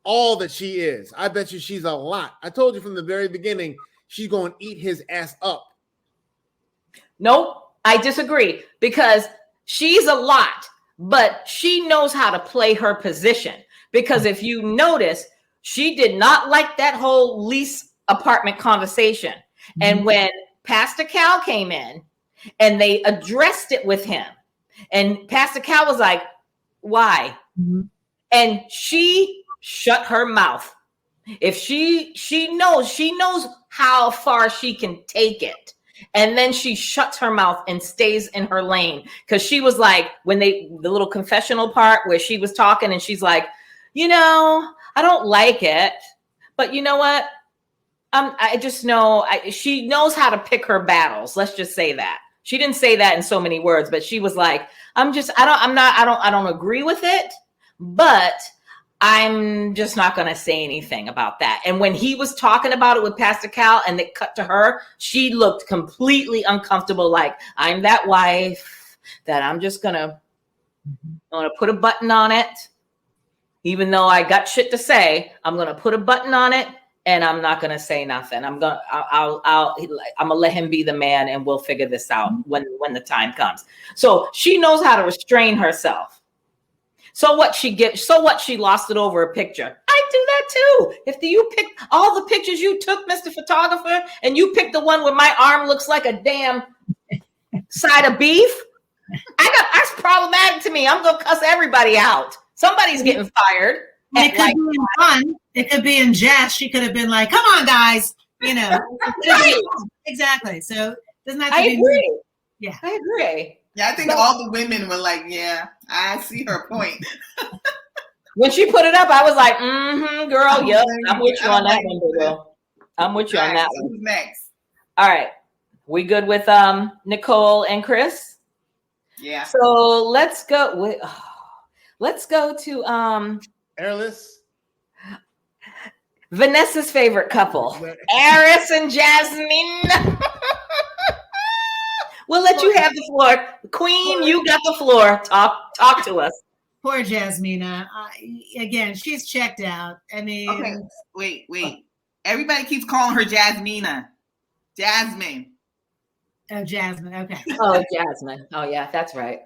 all that she is. I bet you she's a lot. I told you from the very beginning, she's going to eat his ass up. Nope, I disagree because she's a lot, but she knows how to play her position. Because if you notice, she did not like that whole lease apartment conversation. And when Pastor Cal came in and they addressed it with him, and Pastor Cal was like, "Why?" And she shut her mouth. If she knows how far she can take it. And then she shuts her mouth and stays in her lane. Because she was like, the little confessional part where she was talking and she's like, I don't like it. But you know what? I just know she knows how to pick her battles. Let's just say that. She didn't say that in so many words, but she was like, I don't agree with it, but I'm just not going to say anything about that. And when he was talking about it with Pastor Cal and it cut to her, she looked completely uncomfortable. Like, I'm that wife that I'm just going to put a button on it. Even though I got shit to say, I'm going to put a button on it and I'm not going to say nothing. I'm going to let him be the man and we'll figure this out when the time comes. So she knows how to restrain herself. So what she lost it over a picture. I do that too. If you pick all the pictures you took, Mr. Photographer, and you pick the one where my arm looks like a damn side of beef, that's problematic to me. I'm going to cuss everybody out. Somebody's getting fired. It could be in fun. It could be in jest. She could have been like, "Come on, guys." Right. Exactly. So doesn't have to be. Agree. Yeah, I agree. Yeah, I think all the women were like, "Yeah, I see her point." When she put it up, I was like, girl, yep, I'm with you on that one, girl. I'm with you on that one. Who's next? All right. We good with Nicole and Chris? Yeah. So let's go to Airless. Vanessa's favorite couple, Aris and Jasmine. We'll let you have the floor. Queen, you got the floor. Talk to us. Poor Jasmina. Again, she's checked out. I mean, okay, wait. Everybody keeps calling her Jasmina. Jasmine. Oh, Jasmine. Okay. Oh, Jasmine. Oh, yeah, that's right.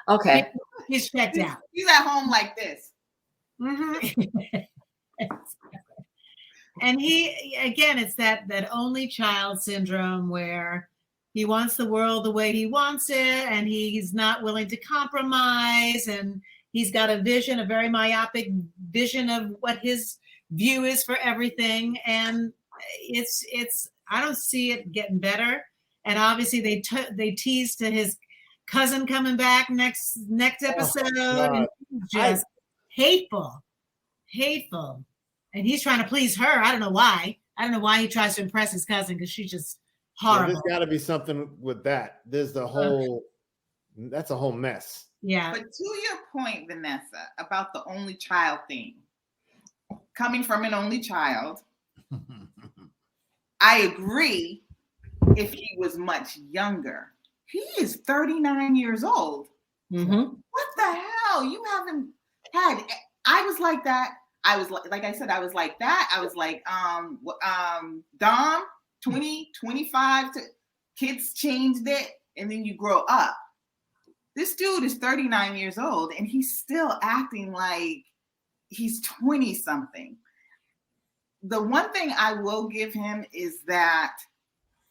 Okay. He's checked out. He's at home like this. And it's that only child syndrome where he wants the world the way he wants it, and he's not willing to compromise, and he's got a very myopic vision of what his view is for everything. And I don't see it getting better. And obviously they tease to his cousin coming back next episode. And just hateful. And he's trying to please her. I don't know why. He tries to impress his cousin because she's just horrible. There's got to be something with that. There's that's a whole mess. Yeah. But to your point, Vanessa, about the only child thing, coming from an only child, I agree if he was much younger. He is 39 years old. What the hell? You haven't had, I was like that. I was like I said, I was like that. I was like, Dom, 20, 25, kids changed it, and then you grow up. This dude is 39 years old and he's still acting like he's 20 something. The one thing I will give him is that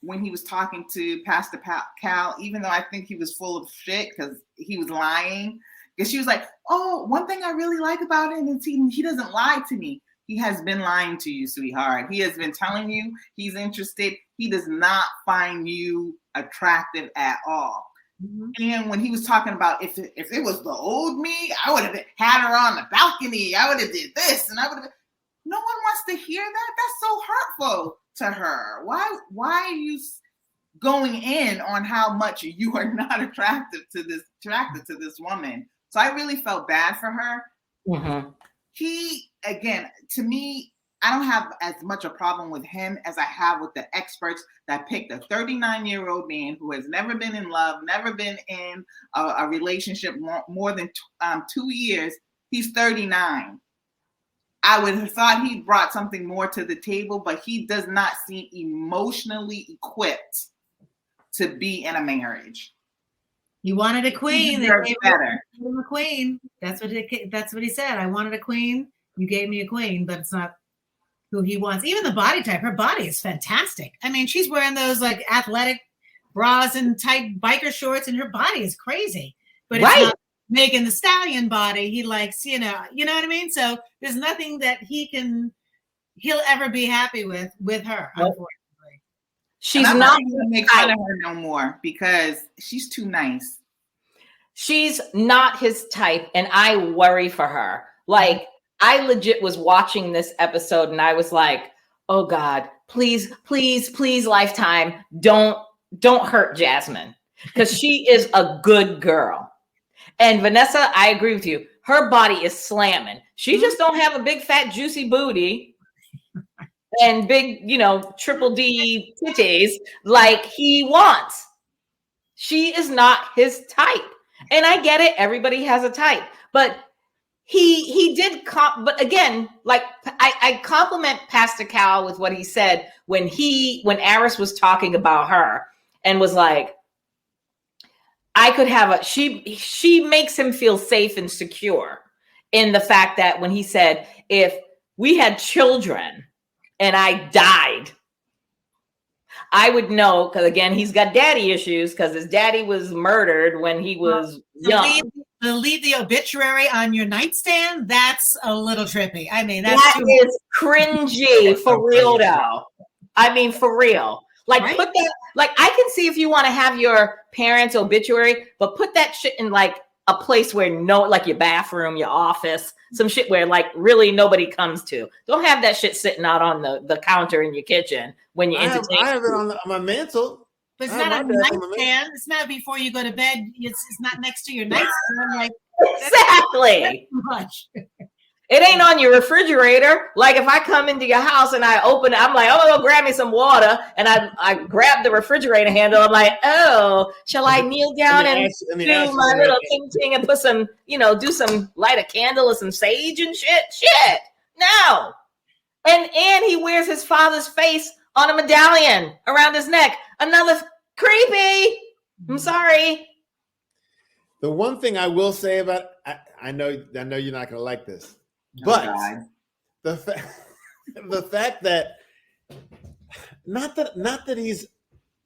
when he was talking to Pastor Cal, even though I think he was full of shit because he was lying, because she was like, oh, one thing I really like about him is he doesn't lie to me. He has been lying to you, sweetheart. He has been telling you he's interested. He does not find you attractive at all. Mm-hmm. And when he was talking about if it was the old me, I would have had her on the balcony. I would have did this, and I would have. No one wants to hear that. That's so hurtful to her. Why are you going in on how much you are not attracted to this woman? So I really felt bad for her. Mm-hmm. To me, I don't have as much a problem with him as I have with the experts that picked a 39-year-old man who has never been in love, never been in a relationship more than 2 years. He's 39. I would have thought he brought something more to the table, but he does not seem emotionally equipped to be in a marriage. He wanted a queen. They gave him a queen. That's what he said. I wanted a queen. You gave me a queen, but it's not who he wants. Even the body type, her body is fantastic. I mean, she's wearing those like athletic bras and tight biker shorts, and her body is crazy. But it's not Megan the Stallion body. He likes, you know what I mean? So there's nothing that he'll ever be happy with her, unfortunately. She's not going to make fun of her no more because she's too nice. She's not his type, and I worry for her. Like, I legit was watching this episode and I was like, oh God, please, please, please, Lifetime, don't hurt Jasmine, because she is a good girl. And Vanessa, I agree with you. Her body is slamming. She just don't have a big, fat, juicy booty and big, triple D titties like he wants. She is not his type. And I get it. Everybody has a type. But he did, but again, like I compliment Pastor Cal with what he said when Aris was talking about her and was like, I could have she makes him feel safe and secure in the fact that when he said, if we had children and I died, I would know, because again, he's got daddy issues because his daddy was murdered when he was young. To leave the obituary on your nightstand, that's a little trippy. I mean, that is cringy for real, though. I mean, for real. Like, right? Put that, like, I can see if you want to have your parents' obituary, but put that shit in like a place where like your bathroom, your office, some shit where like really nobody comes to. Don't have that shit sitting out on the counter in your kitchen when you entertain. I have it on my mantle. But it's not a nightstand. It's not before you go to bed. It's not next to your nightstand. Like, exactly. Much. It ain't on your refrigerator. Like if I come into your house and I open it, I'm like, oh, go grab me some water. And I grab the refrigerator handle. I'm like, oh, shall I kneel down and do my little ting and put some, light a candle or some sage and shit? Shit. No. And he wears his father's face on a medallion around his neck. Another creepy. I'm sorry. The one thing I will say about, I know you're not going to like this, but the fact that not that he's,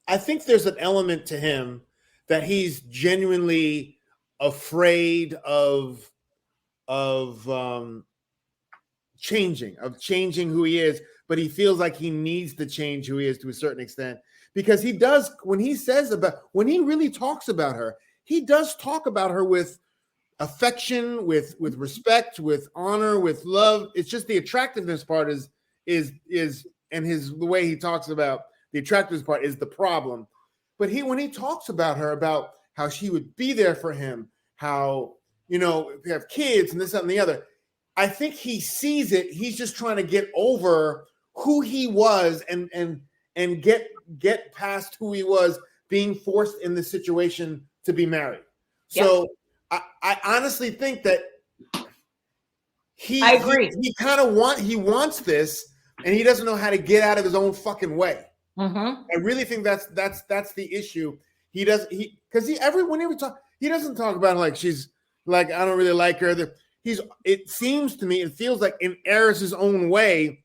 I think there's an element to him that he's genuinely afraid of changing who he is, but he feels like he needs to change who he is to a certain extent, because he does, when he really talks about her, he does talk about her with affection, with respect, with honor, with love. It's just the attractiveness part is and the way he talks about the attractiveness part is the problem. But when he talks about her, about how she would be there for him, how, we have kids and this, that, and the other, I think he sees it. He's just trying to get over who he was and get past who he was, being forced in the situation to be married. Yep. So I honestly think that I agree. He kind of wants this, and he doesn't know how to get out of his own fucking way. Mm-hmm. I really think that's the issue. Whenever we talk, He doesn't talk about it like she's like, I don't really like her. It seems to me, it feels like in Eris's own way,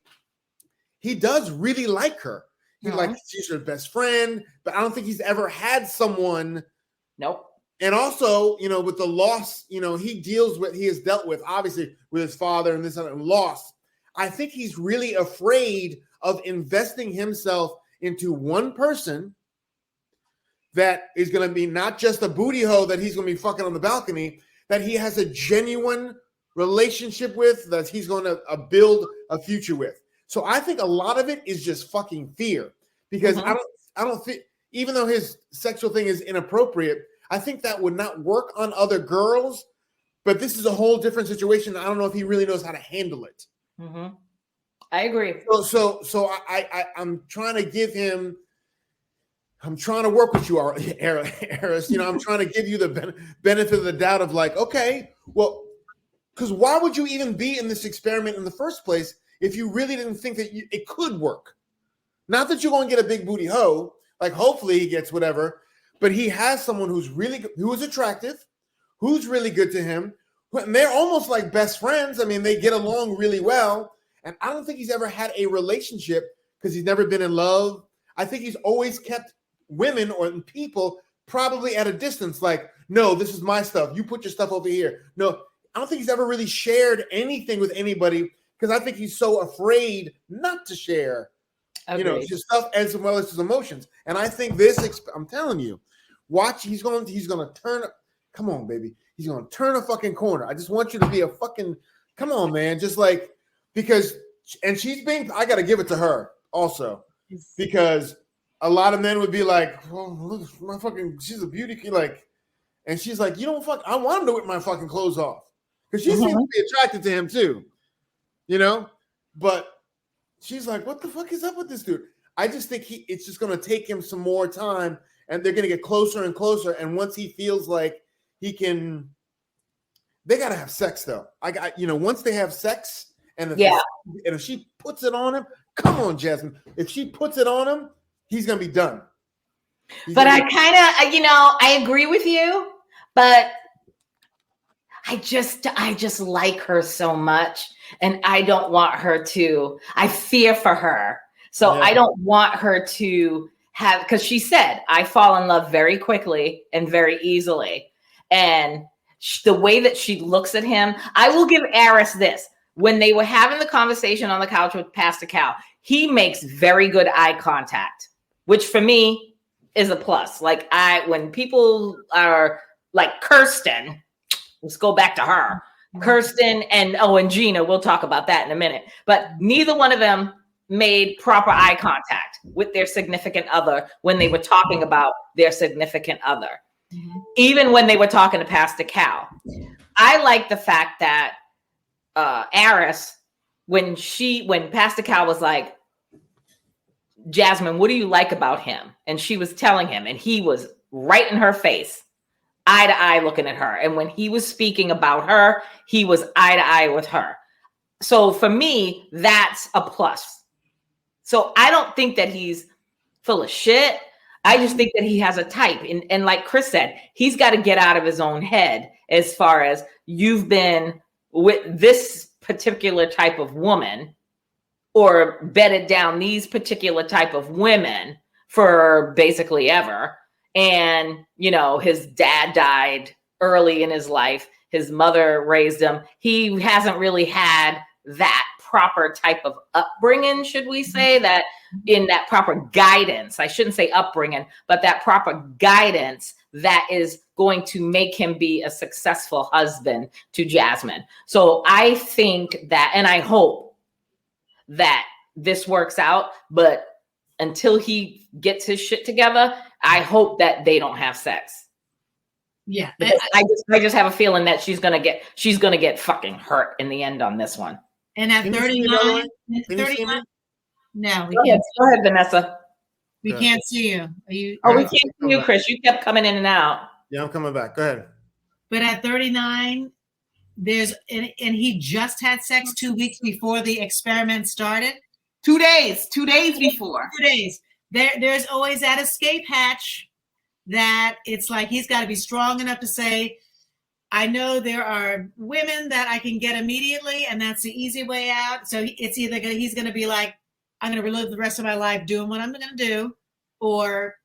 he does really like her. He like, she's her best friend, but I don't think he's ever had someone. Nope. And also, you know, with the loss, you know, he has dealt with, obviously, with his father and this other loss. I think he's really afraid of investing himself into one person that is going to be not just a booty hole that he's going to be fucking on the balcony, that he has a genuine relationship with, that he's going to build a future with. So I think a lot of it is just fucking fear, because I don't think, even though his sexual thing is inappropriate, I think that would not work on other girls, but this is a whole different situation. I don't know if he really knows how to handle it. Mm-hmm. I agree. So I'm trying to give him, I'm trying to work with you, Eris. You know, I'm trying to give you the benefit of the doubt of like, okay, well, because why would you even be in this experiment in the first place if you really didn't think that it could work? Not that you're going to get a big booty hoe, like hopefully he gets whatever, but he has someone who is attractive, who's really good to him, and they're almost like best friends. I mean, they get along really well, and I don't think he's ever had a relationship because he's never been in love. I think he's always kept women or people probably at a distance, like, no, this is my stuff. You put your stuff over here. No, I don't think he's ever really shared anything with anybody because I think he's so afraid not to share, you know, his stuff as well as his emotions. And I think I'm telling you, watch, he's going to turn, come on, baby. He's going to turn a fucking corner. I just want you to be a fucking, come on, man. Just like, because, and I got to give it to her also, because a lot of men would be like, oh, look, my fucking, she's a beauty kid. Like, and she's like, you don't I want him to whip my fucking clothes off. Because she seems to be attracted to him too, you know? But she's like, what the fuck is up with this dude? I just think it's just going to take him some more time, and they're going to get closer and closer. And once he feels like he can, they got to have sex though. Once they have sex, and if she puts it on him, come on, Jasmine. If she puts it on him, he's going to be done. But I kind of, I agree with you, but I just like her so much, and I don't want her to, I fear for her. So I don't want her to have, because she said, I fall in love very quickly and very easily. And the way that she looks at him, I will give Eris this. When they were having the conversation on the couch with Pastor Cal, he makes very good eye contact, which for me is a plus. Like when people are like Kirsten, let's go back to her, Kirsten and Gina, we'll talk about that in a minute, but neither one of them made proper eye contact with their significant other when they were talking about their significant other. Mm-hmm. Even when they were talking to Pastor Cal. I like the fact that Eris, when Pastor Cal was like, Jasmine, what do you like about him? And she was telling him, and he was right in her face, eye to eye looking at her. And when he was speaking about her, he was eye to eye with her. So for me, that's a plus. So I don't think that he's full of shit. I just think that he has a type. And like Chris said, he's got to get out of his own head as far as you've been with this particular type of woman or bedded down these particular type of women for basically ever. And, his dad died early in his life. His mother raised him. He hasn't really had that proper type of upbringing, should we say, that in that proper guidance, I shouldn't say upbringing, but that proper guidance that is going to make him be a successful husband to Jasmine. So I think that, and I hope that this works out, but until he gets his shit together, I hope that they don't have sex. Yeah. I just have a feeling that she's gonna get fucking hurt in the end on this one. And at 39, no, we can't. Go ahead, Vanessa. We can't see you. Are you? Oh, we can't see you, Chris. You kept coming in and out. Yeah, I'm coming back. Go ahead. But at 39, and he just had sex 2 weeks before the experiment started. 2 days before. 2 days. There's always that escape hatch. that it's like he's got to be strong enough to say, I know there are women that I can get immediately, and that's the easy way out. So it's either he's going to be like, I'm going to relive the rest of my life doing what I'm going to do, or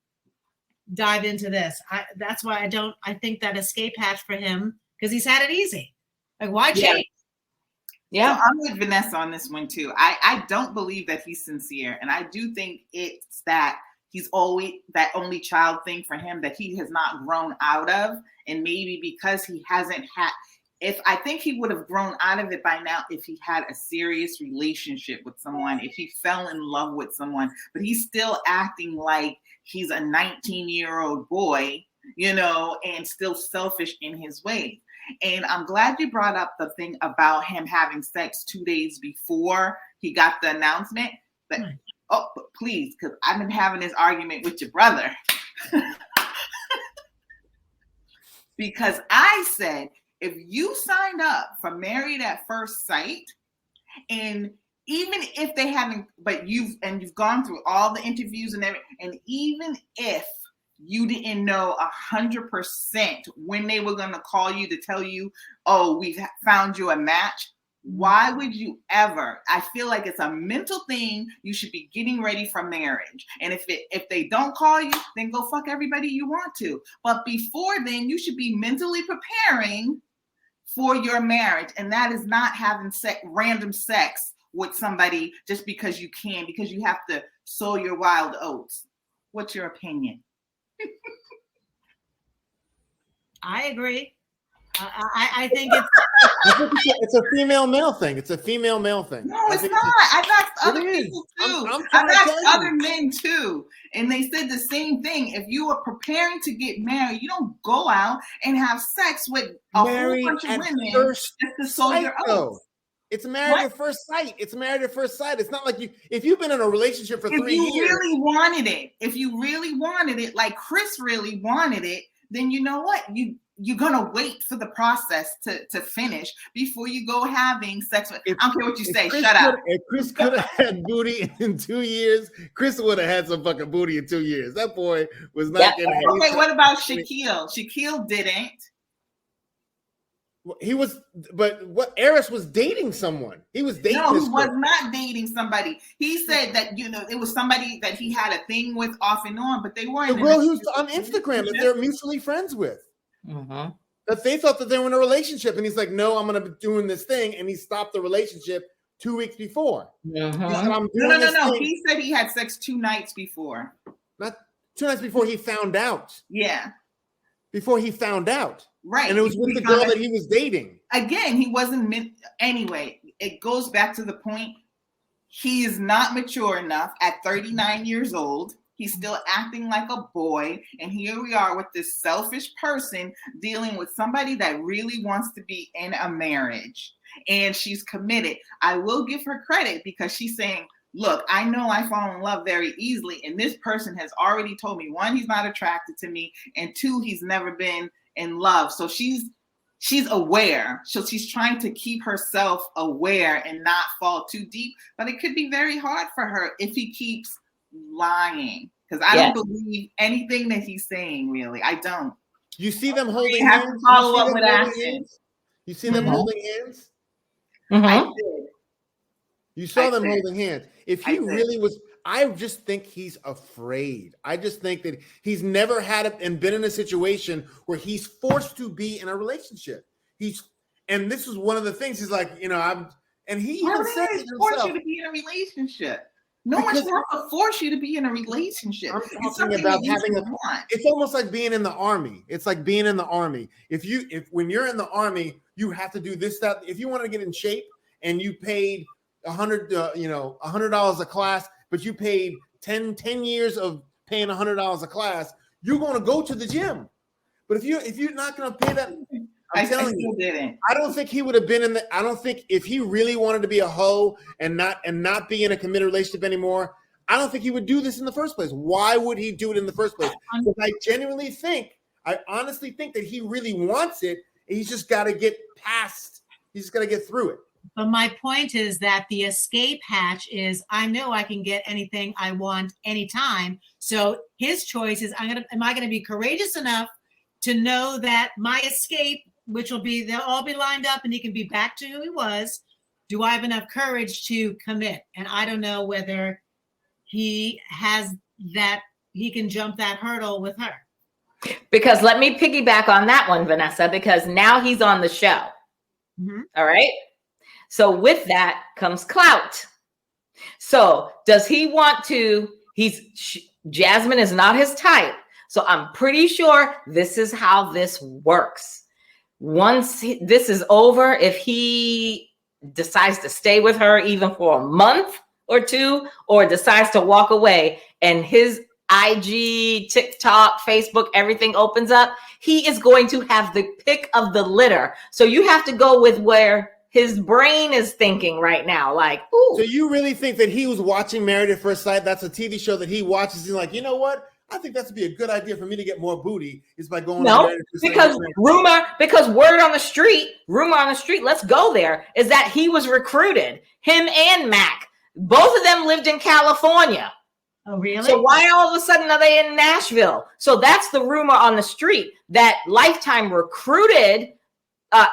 dive into this. That's why I think that escape hatch for him, because he's had it easy. Like, why change? Yeah. So I'm with Vanessa on this one too. I don't believe that he's sincere. And I do think it's that he's always that only child thing for him that he has not grown out of. And maybe because he hasn't had, I think he would have grown out of it by now if he had a serious relationship with someone, if he fell in love with someone, but he's still acting like he's a 19-year-old boy, and still selfish in his ways. And I'm glad you brought up the thing about him having sex 2 days before he got the announcement. But, please, because I've been having this argument with your brother. Because I said, if you signed up for Married at First Sight, and even if they haven't, but you've gone through all the interviews and everything, and even if you didn't know 100% when they were going to call you to tell you, oh, we've found you a match, why would you ever? I feel like it's a mental thing. You should be getting ready for marriage. And if they don't call you, then go fuck everybody you want to. But before then, you should be mentally preparing for your marriage. And that is not having random sex with somebody just because you can, because you have to sow your wild oats. What's your opinion? I agree. I think it's a female male thing. It's a female male thing. No, it's not. I've asked other people too. I've asked other men too. And they said the same thing. If you are preparing to get married, you don't go out and have sex with a whole bunch of women just to sow your oats. It's married at first sight. It's married at first sight. It's not like if you've been in a relationship for 3 years. If you really wanted it, like Chris really wanted it, then you know what? You're gonna wait for the process to finish before you go having sex with. I don't care what you say. Shut up. If Chris could have had booty in 2 years, Chris would have had some fucking booty in 2 years. That boy was not getting. Okay, what about Shaquille? Shaquille didn't. He was, but Eris was dating someone. He was dating. No, he was not dating somebody. He said that it was somebody that he had a thing with off and on, but they weren't. The girl who's on Instagram that they're mutually friends with. Mm-hmm. That they thought that they were in a relationship, and he's like, "No, I'm going to be doing this thing," and he stopped the relationship 2 weeks before. Mm-hmm. No. He said he had sex 2 nights before. Not 2 nights before he found out. Yeah. Before he found out. Right. And it was with the girl that he was dating. Again, he wasn't meant. Anyway, it goes back to the point. He is not mature enough at 39 years old. He's still acting like a boy. And here we are with this selfish person dealing with somebody that really wants to be in a marriage. And she's committed. I will give her credit because she's saying, look, I know I fall in love very easily. And this person has already told me, 1, he's not attracted to me. And 2, he's never been in love. So she's aware. So she's trying to keep herself aware and not fall too deep. But it could be very hard for her if he keeps lying. Because I don't believe anything that he's saying, really. I don't. You see them holding hands? Have to follow up with action. You see them holding hands? Mm-hmm. I did. You saw them holding hands. If he really was, I just think he's afraid. I just think that he's never had it and been in a situation where he's forced to be in a relationship. And this is one of the things he's like, he even said it himself. Force you to be in a relationship. No one should have to force you to be in a relationship. I'm talking about having it's almost like being in the army. It's like being in the army. When you're in the army, you have to do this, that. If you want to get in shape and you paid $100 a class, but you paid 10 years of paying $100 a class, you're going to go to the gym. But if you're not going to pay that, I'm telling you, I don't think he would have been I don't think if he really wanted to be a hoe and not be in a committed relationship anymore, I don't think he would do this in the first place. Why would he do it in the first place? Because I honestly think that he really wants it. And he's just got to get through it. But my point is that the escape hatch is, I know I can get anything I want anytime. So his choice is, am I going to be courageous enough to know that my escape, which will be, they'll all be lined up and he can be back to who he was. Do I have enough courage to commit? And I don't know whether he has that, he can jump that hurdle with her. Because let me piggyback on that one, Vanessa, because now he's on the show. Mm-hmm. All right. So with that comes clout. So does he want to, Jasmine is not his type. So I'm pretty sure this is how this works. Once this is over, if he decides to stay with her even for a month or two, or decides to walk away and his IG, TikTok, Facebook, everything opens up, he is going to have the pick of the litter. So you have to go with where his brain is thinking right now. Like, ooh. So you really think that he was watching Married at First Sight? That's a TV show that he watches. He's like, you know what? I think that's be a good idea for me to get more booty is by going. No, because word on the street, rumor on the street, let's go there, is that he was recruited, him and Mac. Both of them lived in California. Oh, really? So why all of a sudden are they in Nashville? So that's the rumor on the street, that Lifetime recruited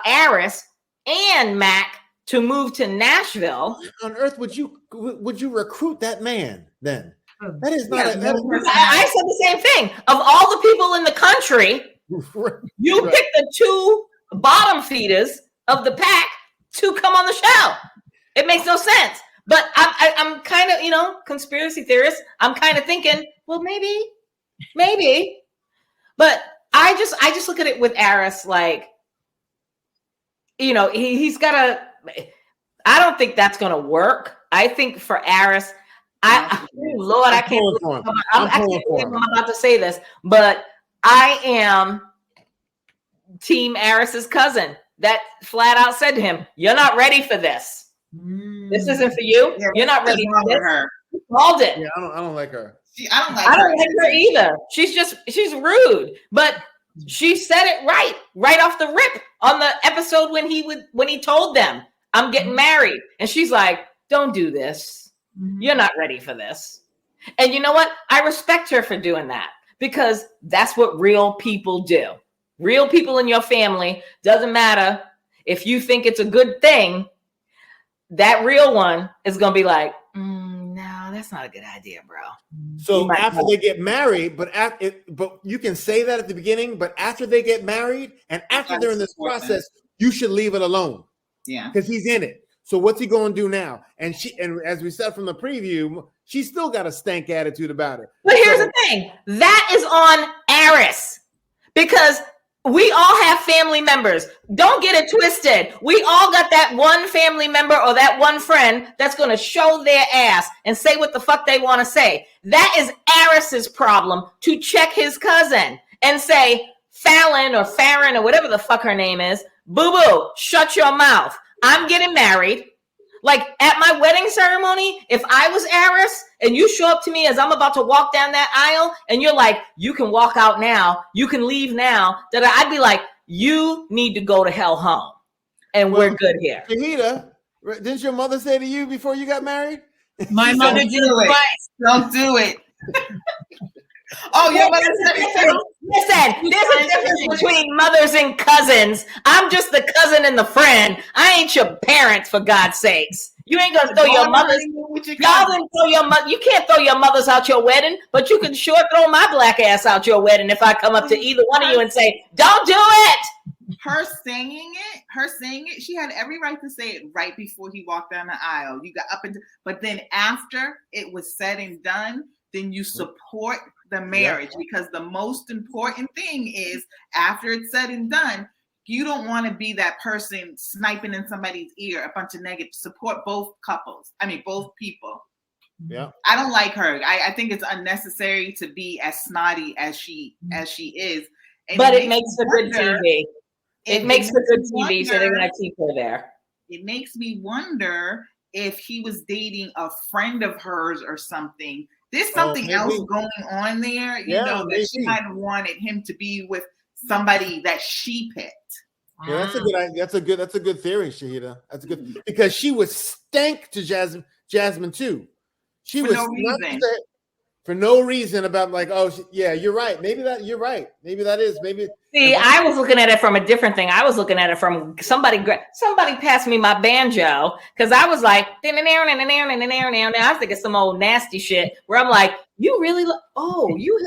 Aris and Mac to move to Nashville. On earth would you recruit that man then? That is not. I said the same thing. Of all the people in the country, you pick the two bottom feeders of the pack to come on the show. It makes no sense. But I'm kind of, conspiracy theorist. I'm kind of thinking, well, maybe. But I just look at it with Aris like, he's got to. I don't think that's going to work. I think for Aris. I can't believe I'm about to say this, but I am Team Aris's cousin that flat out said to him, "You're not ready for this. This isn't for you. You're not ready for this." He called it. Yeah, I don't like her. I don't like her either. She's rude, but she said it right off the rip on the episode when he told them, "I'm getting married," and she's like, "Don't do this. You're not ready for this." And you know what? I respect her for doing that, because that's what real people do. Real people in your family, doesn't matter if you think it's a good thing, that real one is going to be like, no, that's not a good idea, bro. So after they get married, but you can say that at the beginning, but after they get married and after they're in this process, you should leave it alone. Yeah. Because he's in it. So what's he going to do now? And as we said from the preview, she's still got a stank attitude about it. But here's the thing. That is on Aris, because we all have family members. Don't get it twisted. We all got that one family member or that one friend that's going to show their ass and say what the fuck they want to say. That is Aris's problem, to check his cousin and say, Fallon or Farron or whatever the fuck her name is, boo-boo, shut your mouth. I'm getting married. Like at my wedding ceremony, if I was Aris and you show up to me as I'm about to walk down that aisle and you're like, you can walk out now, you can leave now, that I'd be like, you need to go to hell home. And we're good here. Shahida, didn't your mother say to you before you got married? My mother did it. Don't do it. Oh, your mother said it too. Listen, there's a difference between mothers and cousins. I'm just the cousin and the friend. I ain't your parents, for God's sakes. You ain't gonna throw your mothers. Y'all didn't throw your mother. You can't throw your mothers out your wedding, but you can sure throw my black ass out your wedding if I come up to either one of you and say, "Don't do it." Her saying it, she had every right to say it right before he walked down the aisle. You got up but then after it was said and done, then you support the marriage, because the most important thing is after it's said and done, you don't want to be that person sniping in somebody's ear a bunch of negative. Support both people. Yeah, I don't like her. I think it's unnecessary to be as snotty as she is. And but it makes for good TV. It makes for good TV, so they're gonna keep her there. It makes me wonder if he was dating a friend of hers or something. There's something else going on there, that she might have wanted him to be with somebody that she picked. Yeah, that's a good idea. That's a good theory, Shahida. That's a good because she was stank to Jasmine too. She was for no reason about like, oh yeah, you're right. Maybe you're right. Maybe that is maybe. See, I was looking at it from a different thing. I was looking at it from somebody passed me my banjo because I was like, now I think it's some old nasty shit where I'm like, you really you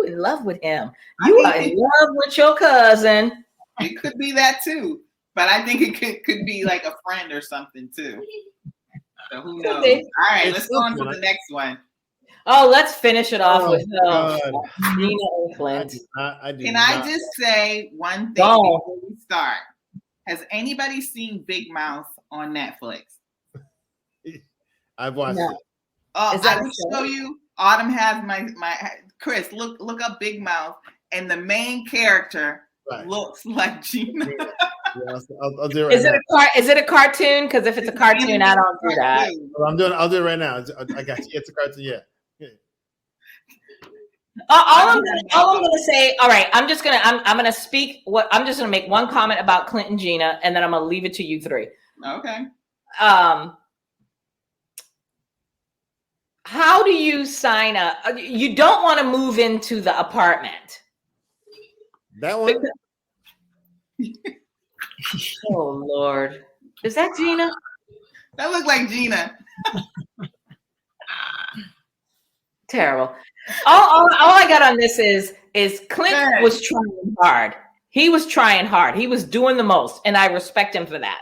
in love with him. You are in love with your cousin. It could be that too, but I think it could be like a friend or something too. So who knows? All right, let's go on to the next one. Oh, let's finish it off with Gina Oakland. Can I just say one thing before we start? Has anybody seen Big Mouth on Netflix? I've watched it. Oh, I will show you. Autumn has my Chris. Look up Big Mouth, and the main character looks like Gina. Yeah, I'll do it right now. Is it a cartoon? Because if it's a cartoon, I don't do that. I'll do it right now. I got you. It's a cartoon. Yeah. All I'm gonna say. All right, I'm gonna speak. I'm just gonna make one comment about Clint and Gina, and then I'm gonna leave it to you three. Okay. How do you sign up? You don't want to move into the apartment. That one. Oh Lord, is that Gina? That looked like Gina. Terrible. All I got on this is Clint was trying hard. He was trying hard. He was doing the most, and I respect him for that.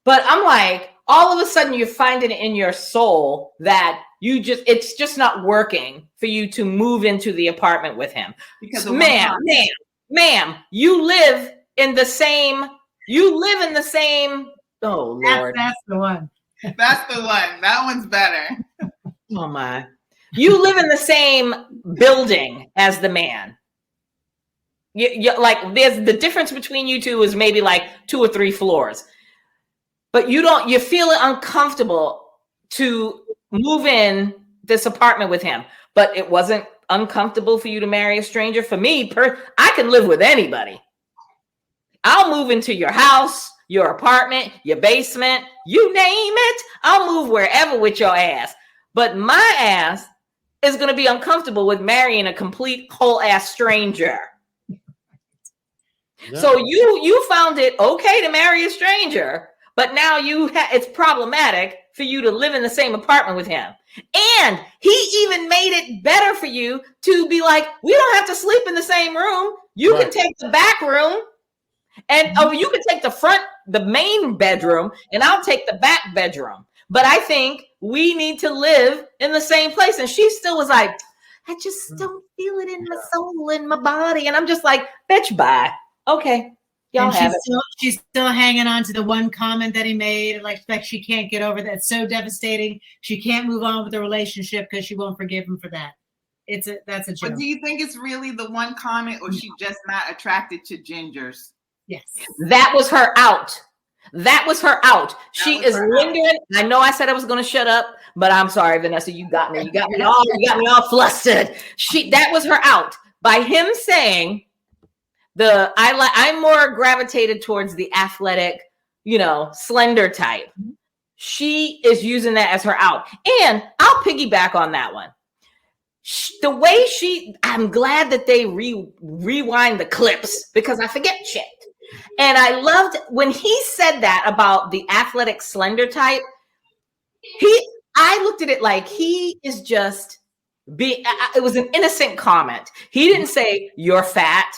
But I'm like, all of a sudden, you're finding it in your soul that it's just not working for you to move into the apartment with him. Because ma'am, you live in the same. Oh Lord, that's the one. That's the one. That one's better. Oh my. You live in the same building as the man. You like there's the difference between you two is maybe like 2 or 3 floors. But you feel uncomfortable to move in this apartment with him. But it wasn't uncomfortable for you to marry a stranger. For me, I can live with anybody. I'll move into your house, your apartment, your basement, you name it. I'll move wherever with your ass. But my ass is going to be uncomfortable with marrying a complete whole ass stranger. Yeah. So you found it okay to marry a stranger, but now it's problematic for you to live in the same apartment with him. And he even made it better for you to be like, we don't have to sleep in the same room. You can take the back room and you can take the main bedroom, and I'll take the back bedroom. But I think we need to live in the same place. And she still was like, I just don't feel it in my soul, in my body. And I'm just like, bitch, bye. Okay. Y'all have it. She's still hanging on to the one comment that he made, like she can't get over that. It's so devastating. She can't move on with the relationship because she won't forgive him for that. That's a joke. But do you think it's really the one comment, or she just not attracted to gingers? Yes. That was her out. She is lingering. I know I said I was going to shut up, but I'm sorry, Vanessa. You got me. You got me all flustered. That was her out by him saying I'm more gravitated towards the athletic, slender type. She is using that as her out, and I'll piggyback on that one. The way I'm glad that they rewind the clips because I forget shit. And I loved when he said that about the athletic slender type. I looked at it like he is just it was an innocent comment. He didn't say you're fat,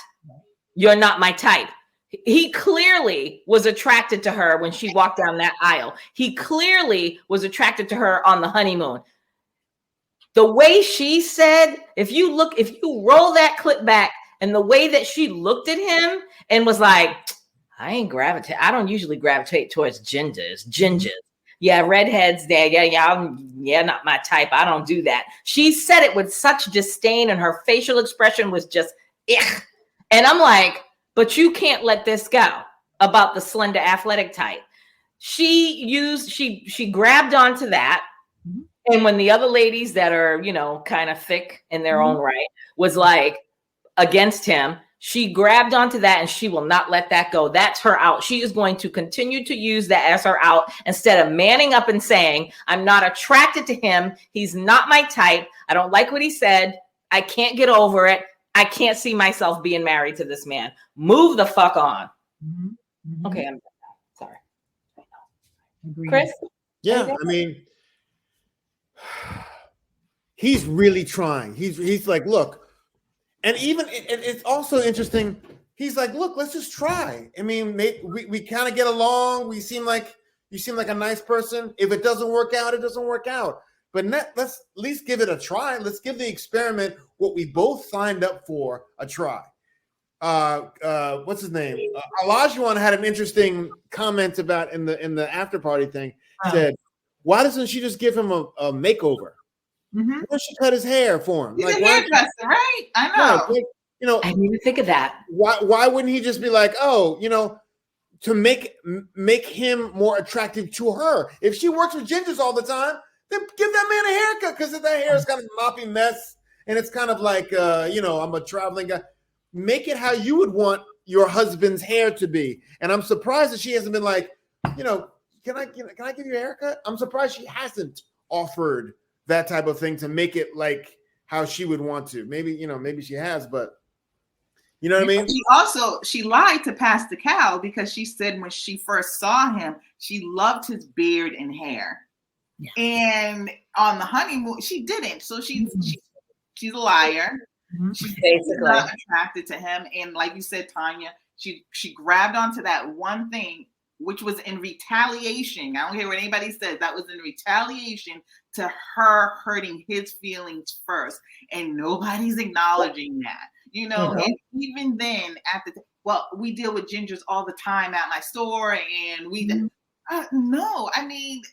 you're not my type. He clearly was attracted to her when she walked down that aisle. He clearly was attracted to her on the honeymoon. The way she said, if you roll that clip back, and the way that she looked at him and was like, I don't usually gravitate towards gingers. Yeah, redheads there. Yeah, not my type. I don't do that. She said it with such disdain, and her facial expression was just, ugh. And I'm like, but you can't let this go about the slender athletic type. She grabbed onto that. And when the other ladies that are, kind of thick in their own right was like, against him, She grabbed onto that and she will not let that go. That's her out. She is going to continue to use that as her out instead of manning up and saying, I'm not attracted to him. He's not my type. I don't like what he said. I can't get over it. I can't see myself being married to this man. Move the fuck on. Mm-hmm. Mm-hmm. Okay, I'm sorry. Agreed. Chris? Yeah, I mean, he's really trying. He's like, look, and even it's also interesting. He's like, look, let's just try. I mean, we kind of get along. You seem like a nice person. If it doesn't work out, it doesn't work out. But let's at least give it a try. Let's give the experiment what we both signed up for a try. What's his name? Olajuwon had an interesting comment about in the after party thing. Said, why doesn't she just give him a makeover? Mm-hmm. Why don't she cut his hair for him? He's a hairdresser, right? I know. Like, I didn't even think of that. Why wouldn't he just be like, to make him more attractive to her? If she works with gingers all the time, then give that man a haircut because that hair is kind of a moppy mess and it's kind of like I'm a traveling guy. Make it how you would want your husband's hair to be. And I'm surprised that she hasn't been like, can I give you a haircut? I'm surprised she hasn't offered that type of thing to make it like how she would want to. Maybe she has, but you know what I mean? She lied to Pastor Cal because she said when she first saw him, she loved his beard and hair. Yeah. And on the honeymoon, she didn't. So she's a liar. Mm-hmm. She's basically not attracted to him. And like you said, Tanya, she grabbed onto that one thing, which was in retaliation. I don't care what anybody says. That was in retaliation to her hurting his feelings first. And nobody's acknowledging that. Mm-hmm. And even then, we deal with gingers all the time at my store, and we no, I mean,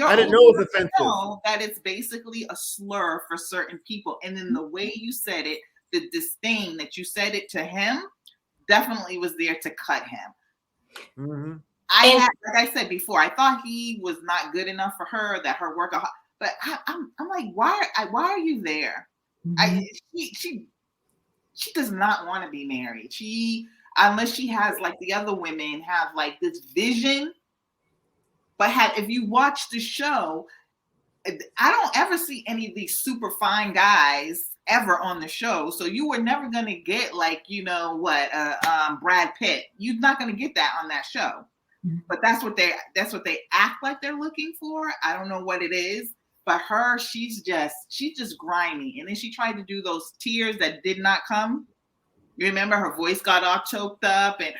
I didn't know it was offensive. That it's basically a slur for certain people, and then the way you said it, the disdain that you said it to him, definitely was there to cut him. Mm-hmm. Like I said before, I thought he was not good enough for her. That her workaholic, but I'm like, why are you there? Mm-hmm. She does not want to be married. Unless she has like the other women have like this vision. But if you watch the show, I don't ever see any of these super fine guys ever on the show. So you were never going to get like, Brad Pitt. You're not going to get that on that show. Mm-hmm. But that's what they act like they're looking for. I don't know what it is. But her, she's just grimy. And then she tried to do those tears that did not come. You remember her voice got all choked up, and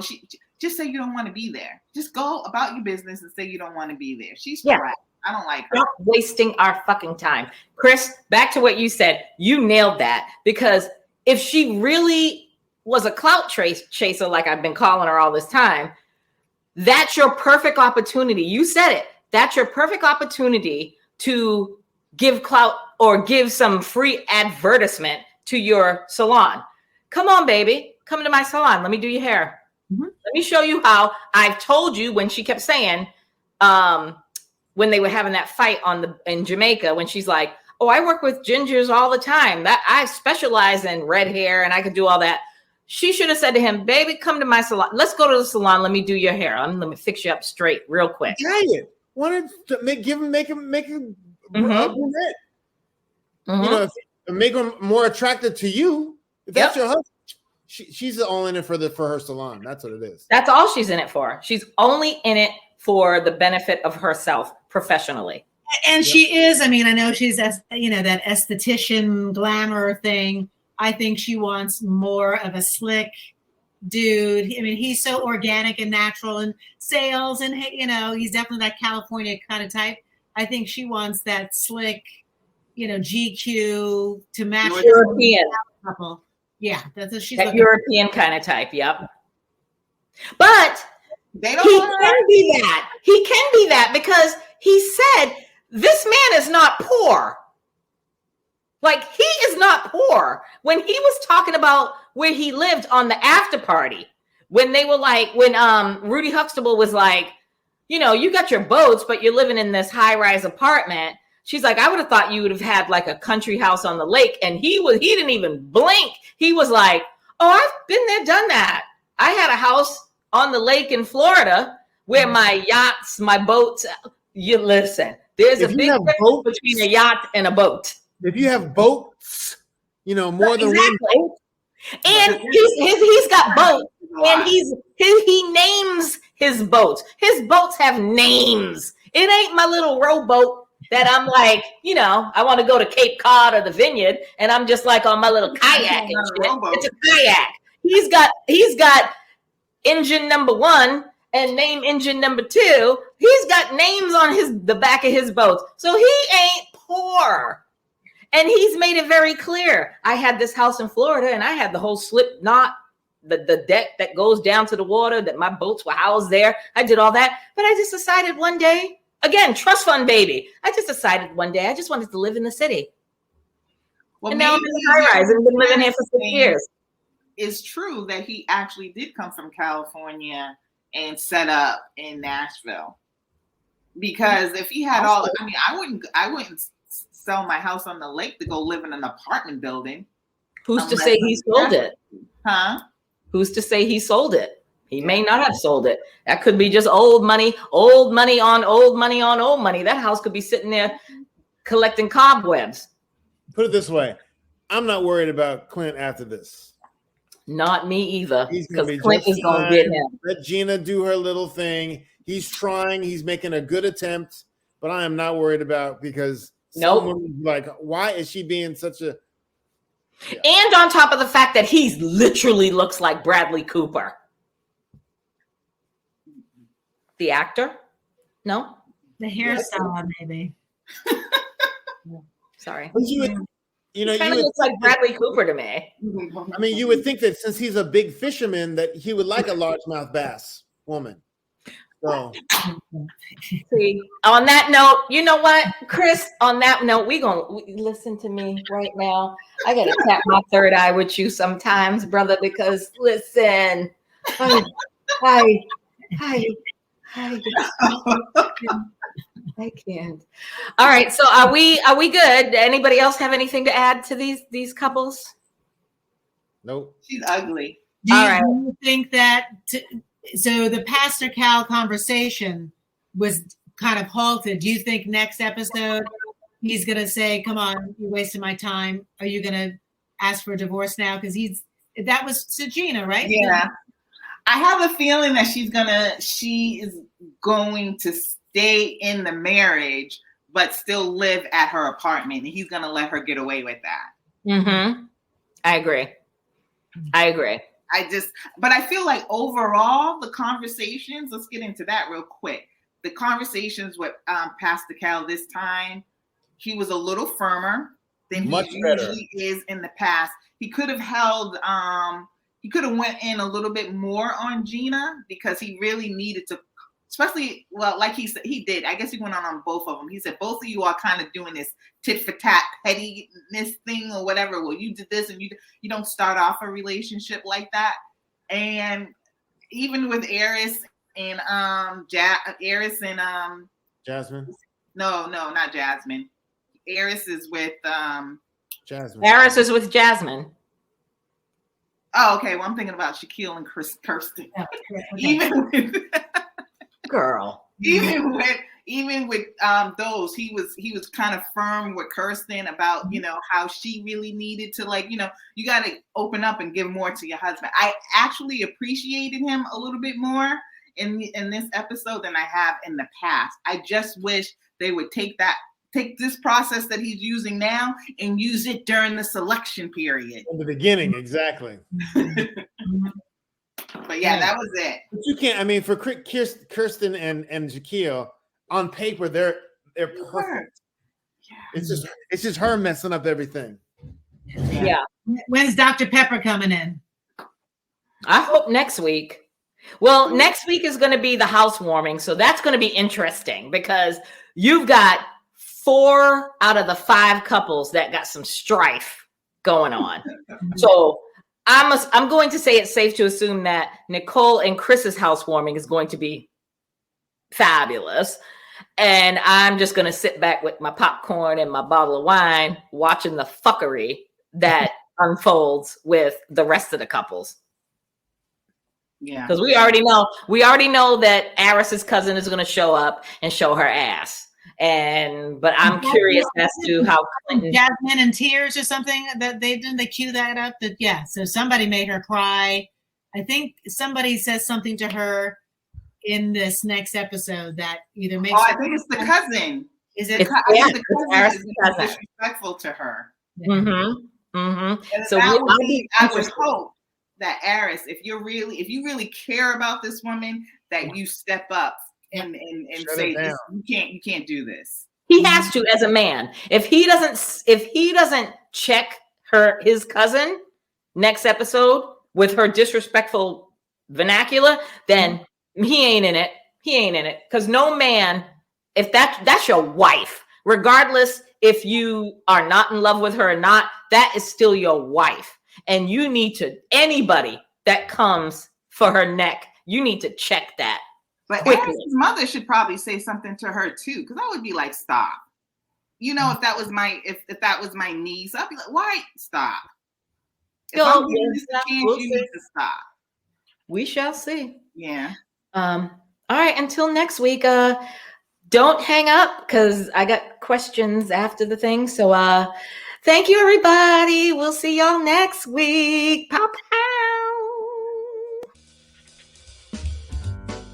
she just say you don't want to be there. Just go about your business and say you don't want to be there. She's crap. I don't like her. Stop wasting our fucking time. Chris, back to what you said. You nailed that, because if she really was a clout chaser, like I've been calling her all this time, that's your perfect opportunity. You said it. That's your perfect opportunity to give clout or give some free advertisement to your salon. Come on, baby. Come to my salon. Let me do your hair. Mm-hmm. Let me show you how. I've told you when she kept saying, when they were having that fight in Jamaica, when she's like, oh, I work with gingers all the time. That I specialize in red hair and I could do all that. She should have said to him, baby, come to my salon. Let's go to the salon. Let me do your hair. Let me fix you up straight real quick. Giant. Wanted to make him brunette. Make him more attractive to you. If that's your husband, she's all in it for her salon. That's what it is. That's all she's in it for. She's only in it for the benefit of herself professionally. And she is. I mean, I know she's that esthetician glamour thing. I think she wants more of a slick dude. I mean, he's so organic and natural in sales, and he's definitely that California kind of type. I think she wants that slick, GQ to match European couple. Yeah, that's what she's that European kind of type. Yep. But he can be that. He can be that because he said this man is not poor. Like, he is not poor. When he was talking about where he lived on the after party, when they were like, when Rudy Huxtable was like, you got your boats, but you're living in this high-rise apartment. She's like, I would have thought you would have had like a country house on the lake. And he didn't even blink. He was like, Oh, I've been there, done that. I had a house on the lake in Florida where my yachts, my boats, you listen, there's a big difference between a yacht and a boat. If you have boats, more than one boat. And he's got boats, and he names his boats. His boats have names. It ain't my little rowboat that I'm like, I want to go to Cape Cod or the Vineyard, and I'm just like on my little kayak and shit. It's a kayak. He's got engine number 1 and name engine number 2. He's got names on the back of his boats, so he ain't poor. And he's made it very clear. I had this house in Florida, and I had the whole slip knot, the deck that goes down to the water, that my boats were housed there. I did all that. But I just decided one day, again, trust fund baby. I just decided one day I just wanted to live in the city. Well, and now I'm in the high rise and been living here for 6 years. It's true that he actually did come from California and set up in Nashville. Because if he had I wouldn't sell my house on the lake to go live in an apartment building. Who's to say he sold it? Huh? Who's to say he sold it? He may not have sold it. That could be just old money on old money. That house could be sitting there collecting cobwebs. Put it this way. I'm not worried about Clint after this. Not me either. Because Clint is going to get him. Let Gina do her little thing. He's trying. He's making a good attempt. But I am not worried about because someone like, why is she being such a... Yeah. And on top of the fact that he literally looks like Bradley Cooper. The actor? No? The hairstyle, maybe. Sorry. But you kind of looks like Bradley Cooper to me. I mean, you would think that since he's a big fisherman, that he would like a largemouth bass woman. So, see, on that note, you know what, Chris? On that note, listen to me right now. I gotta tap my third eye with you sometimes, brother. Because listen, I can't. All right, so are we good? Anybody else have anything to add to these couples? Nope. She's ugly. Do you think that? So the Pastor Cal conversation was kind of halted. Do you think next episode he's going to say, come on, you're wasting my time. Are you going to ask for a divorce now? Because that was Gina, right? Yeah. I have a feeling that she is going to stay in the marriage, but still live at her apartment. And he's going to let her get away with that. Mm-hmm. I agree. But I feel like overall, the conversations, let's get into that real quick. The conversations with Pastor Cal this time, he was a little firmer than he usually is in the past. He could have went in a little bit more on Gina because he really needed to, especially, well, like he said, he did. I guess he went on both of them. He said, both of you are kind of doing this tit for tat pettiness thing or whatever. Well, you did this and you don't start off a relationship like that. And even with Eris and Jasmine. No, not Jasmine. Eris is with Jasmine. Eris is with Jasmine. Oh, okay. Well, I'm thinking about Shaquille and Kirsten. Yeah, Even with girl. Even with those, he was kind of firm with Kirsten about, how she really needed to, like, you got to open up and give more to your husband. I actually appreciated him a little bit more in this episode than I have in the past. I just wish they would take this process that he's using now and use it during the selection period. In the beginning, exactly. But yeah, that was it. But you can't. I mean, for Kirsten and Shaquille, on paper, they're perfect. Yeah. It's just her messing up everything. Yeah. When's Dr. Pepper coming in? I hope next week. Well, next week is going to be the housewarming, so that's going to be interesting because you've got 4 out of the 5 couples that got some strife going on. So I'm going to say it's safe to assume that Nicole and Chris's housewarming is going to be fabulous. And I'm just going to sit back with my popcorn and my bottle of wine watching the fuckery that unfolds with the rest of the couples. Yeah, because we already know that Aris's cousin is going to show up and show her ass. But I'm curious as to how Clinton, Jasmine in tears or something that they cue that up. So somebody made her cry. I think somebody says something to her in this next episode that either makes. I think it's the cousin. Is it? The cousin is disrespectful to her. Mm-hmm. Mm-hmm. So I would hope that Aris, if you really care about this woman, that you step up and say this, you can't do this. He has to, as a man. If he doesn't check his cousin next episode with her disrespectful vernacular, then he ain't in it. He ain't in it. Because no man, if that's your wife, regardless if you are not in love with her or not, that is still your wife. And you need to, anybody that comes for her neck, you need to check that. But Aris's mother should probably say something to her too, because I would be like, stop. If that was my niece, I'd be like, why stop? If I'm giving this a chance, you need to stop. We shall see. Yeah. All right, until next week. Don't hang up because I got questions after the thing. So thank you, everybody. We'll see y'all next week. Pop.